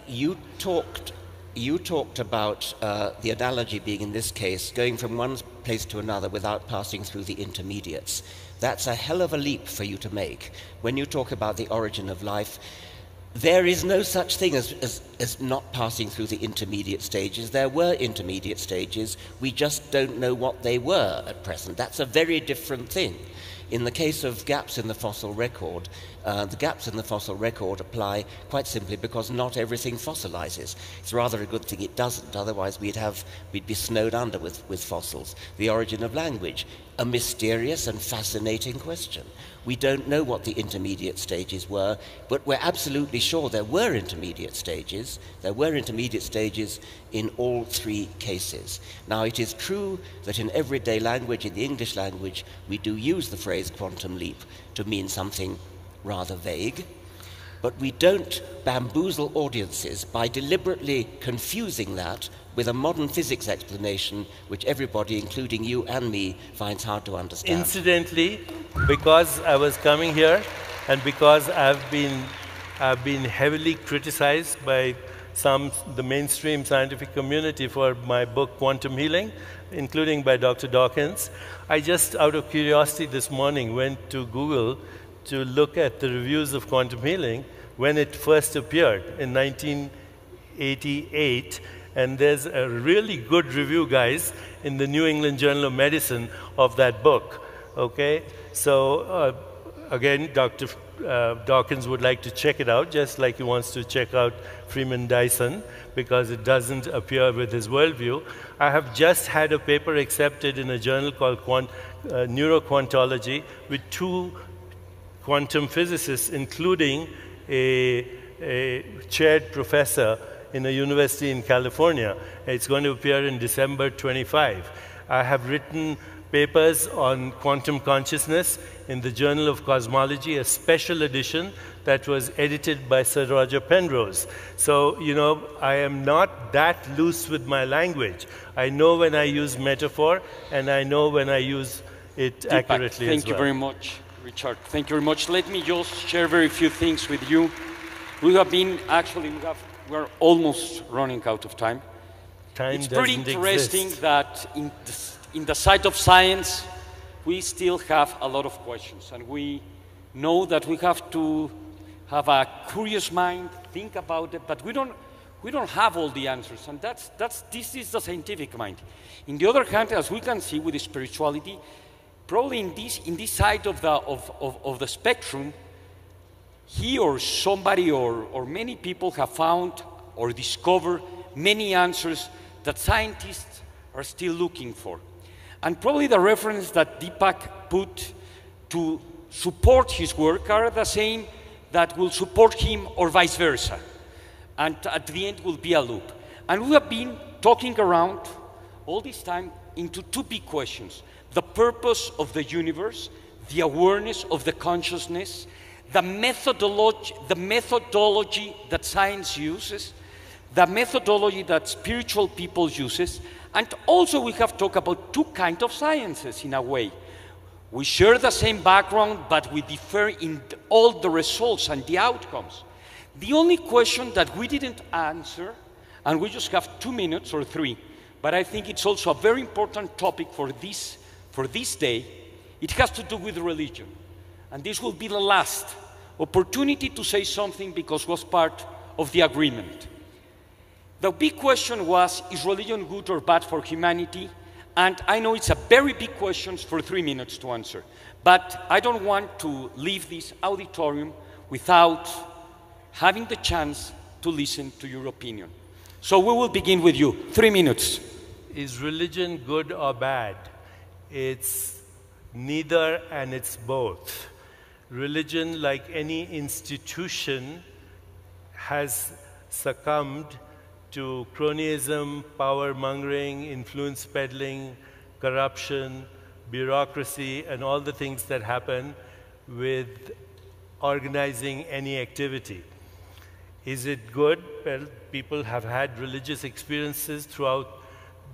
You talked about the analogy being, in this case, going from one place to another without passing through the intermediates. That's a hell of a leap for you to make. When you talk about the origin of life, there is no such thing as not passing through the intermediate stages. There were intermediate stages. We just don't know what they were at present. That's a very different thing. In the case of gaps in the fossil record, the gaps in the fossil record apply quite simply because not everything fossilizes. It's rather a good thing it doesn't, otherwise we'd be snowed under with fossils. The origin of language, a mysterious and fascinating question. We don't know what the intermediate stages were, but we're absolutely sure there were intermediate stages. There were intermediate stages in all three cases. Now, it is true that in everyday language, in the English language, we do use the phrase quantum leap to mean something rather vague, but we don't bamboozle audiences by deliberately confusing that with a modern physics explanation which everybody, including you and me, finds hard to understand. Incidentally, because I was coming here and because I've been heavily criticized by the mainstream scientific community for my book Quantum Healing, including by Dr. Dawkins, I just, out of curiosity this morning, went to Google to look at the reviews of Quantum Healing when it first appeared in 1988. And there's a really good review, guys, in the New England Journal of Medicine of that book. Okay? So, again, Dr. Dawkins would like to check it out, just like he wants to check out Freeman Dyson, because it doesn't appear with his worldview. I have just had a paper accepted in a journal called Neuroquantology with 2 quantum physicists, including a chaired professor in a university in California. It's going to appear in December 25. I have written papers on quantum consciousness in the Journal of Cosmology, a special edition that was edited by Sir Roger Penrose. So, you know, I am not that loose with my language. I know when I use metaphor, and I know when I use it accurately as well. Thank you very much, Richard. Thank you very much. Let me just share very few things with you. We have been, actually, we're almost running out of time. It's pretty interesting that in the side of science, we still have a lot of questions, and we know that we have to have a curious mind, think about it, but we don't have all the answers, and this is the scientific mind. In the other hand, as we can see with the spirituality, probably in this side of the spectrum, he or somebody or many people have found or discovered many answers that scientists are still looking for. And probably the reference that Deepak put to support his work are the same that will support him or vice versa. And at the end will be a loop. And we have been talking around all this time into 2 big questions: the purpose of the universe, the awareness of the consciousness, the methodology that science uses, the methodology that spiritual people uses, and also we have talked about 2 kinds of sciences in a way. We share the same background, but we differ in all the results and the outcomes. The only question that we didn't answer, and we just have 2 minutes or 3, but I think it's also a very important topic for this day, it has to do with religion. And this will be the last opportunity to say something because it was part of the agreement. The big question was, is religion good or bad for humanity? And I know it's a very big question for 3 minutes to answer, but I don't want to leave this auditorium without having the chance to listen to your opinion. So we will begin with you. 3 minutes. Is religion good or bad? It's neither, and it's both. Religion, like any institution, has succumbed to cronyism, power-mongering, influence peddling, corruption, bureaucracy, and all the things that happen with organizing any activity. Is it good? Well, people have had religious experiences throughout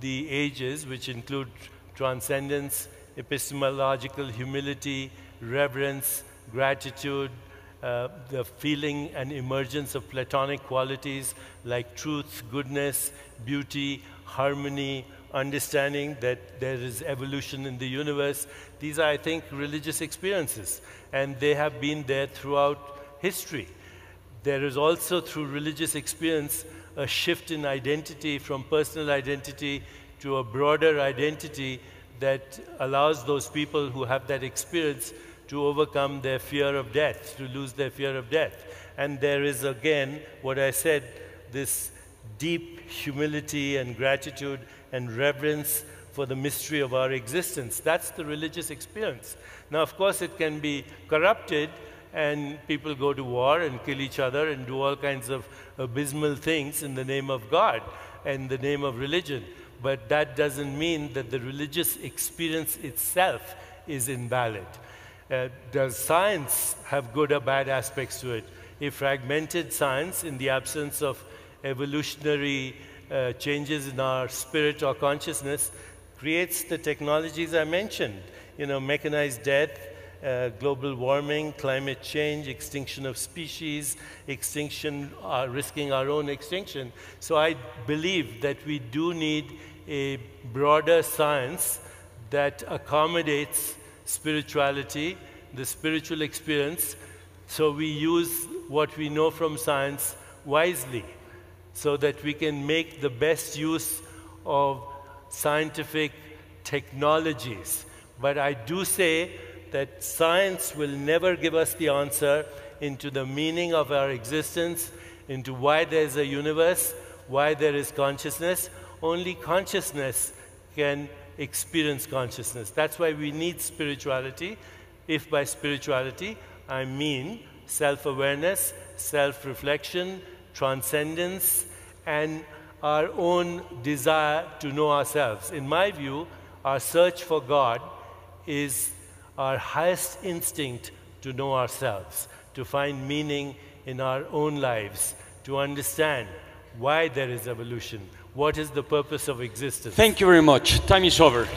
the ages, which include transcendence, epistemological humility, reverence, gratitude, the feeling and emergence of Platonic qualities like truth, goodness, beauty, harmony, understanding that there is evolution in the universe. These are, I think, religious experiences, and they have been there throughout history. There is also, through religious experience, a shift in identity from personal identity to a broader identity that allows those people who have that experience to overcome their fear of death, to lose their fear of death. And there is, again, what I said, this deep humility and gratitude and reverence for the mystery of our existence. That's the religious experience. Now, of course, it can be corrupted, and people go to war and kill each other and do all kinds of abysmal things in the name of God and the name of religion. But that doesn't mean that the religious experience itself is invalid. Does science have good or bad aspects to it? A fragmented science, in the absence of evolutionary changes in our spirit or consciousness, creates the technologies I mentioned. You know, mechanized death, global warming, climate change, extinction of species, risking our own extinction. So I believe that we do need a broader science that accommodates spirituality, the spiritual experience, so we use what we know from science wisely, so that we can make the best use of scientific technologies. But I do say that science will never give us the answer into the meaning of our existence, into why there's a universe, why there is consciousness. Only consciousness can experience consciousness. That's why we need spirituality, if by spirituality I mean self-awareness, self-reflection, transcendence, and our own desire to know ourselves. In my view, our search for God is our highest instinct to know ourselves, to find meaning in our own lives, to understand why there is evolution, what is the purpose of existence. Thank you very much. Time is over.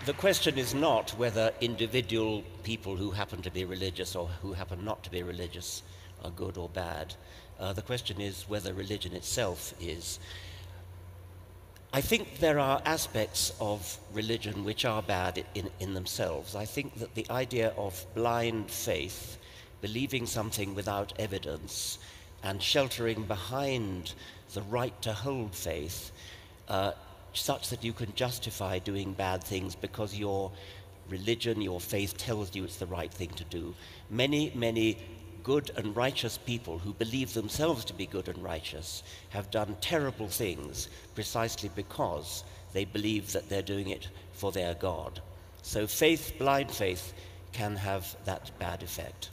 The question is not whether individual people who happen to be religious or who happen not to be religious are good or bad. The question is whether religion itself is. I think there are aspects of religion which are bad in themselves. I think that the idea of blind faith, believing something without evidence, and sheltering behind the right to hold faith, such that you can justify doing bad things because your religion, your faith tells you it's the right thing to do. Many, many good and righteous people who believe themselves to be good and righteous have done terrible things precisely because they believe that they're doing it for their God. So faith, blind faith, can have that bad effect.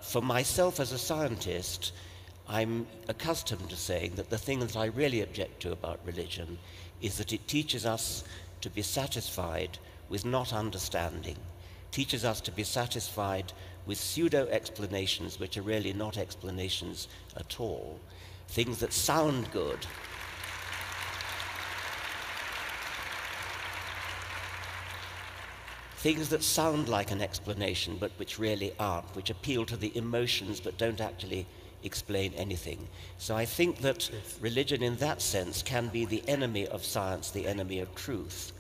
For myself as a scientist, I'm accustomed to saying that the thing that I really object to about religion is that it teaches us to be satisfied with not understanding, teaches us to be satisfied with pseudo-explanations which are really not explanations at all, things that sound good. Things that sound like an explanation but which really aren't, which appeal to the emotions but don't actually explain anything. So I think that religion in that sense can be the enemy of science, the enemy of truth.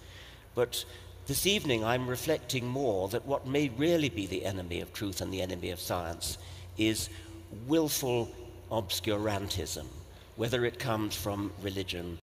But this evening I'm reflecting more that what may really be the enemy of truth and the enemy of science is willful obscurantism, whether it comes from religion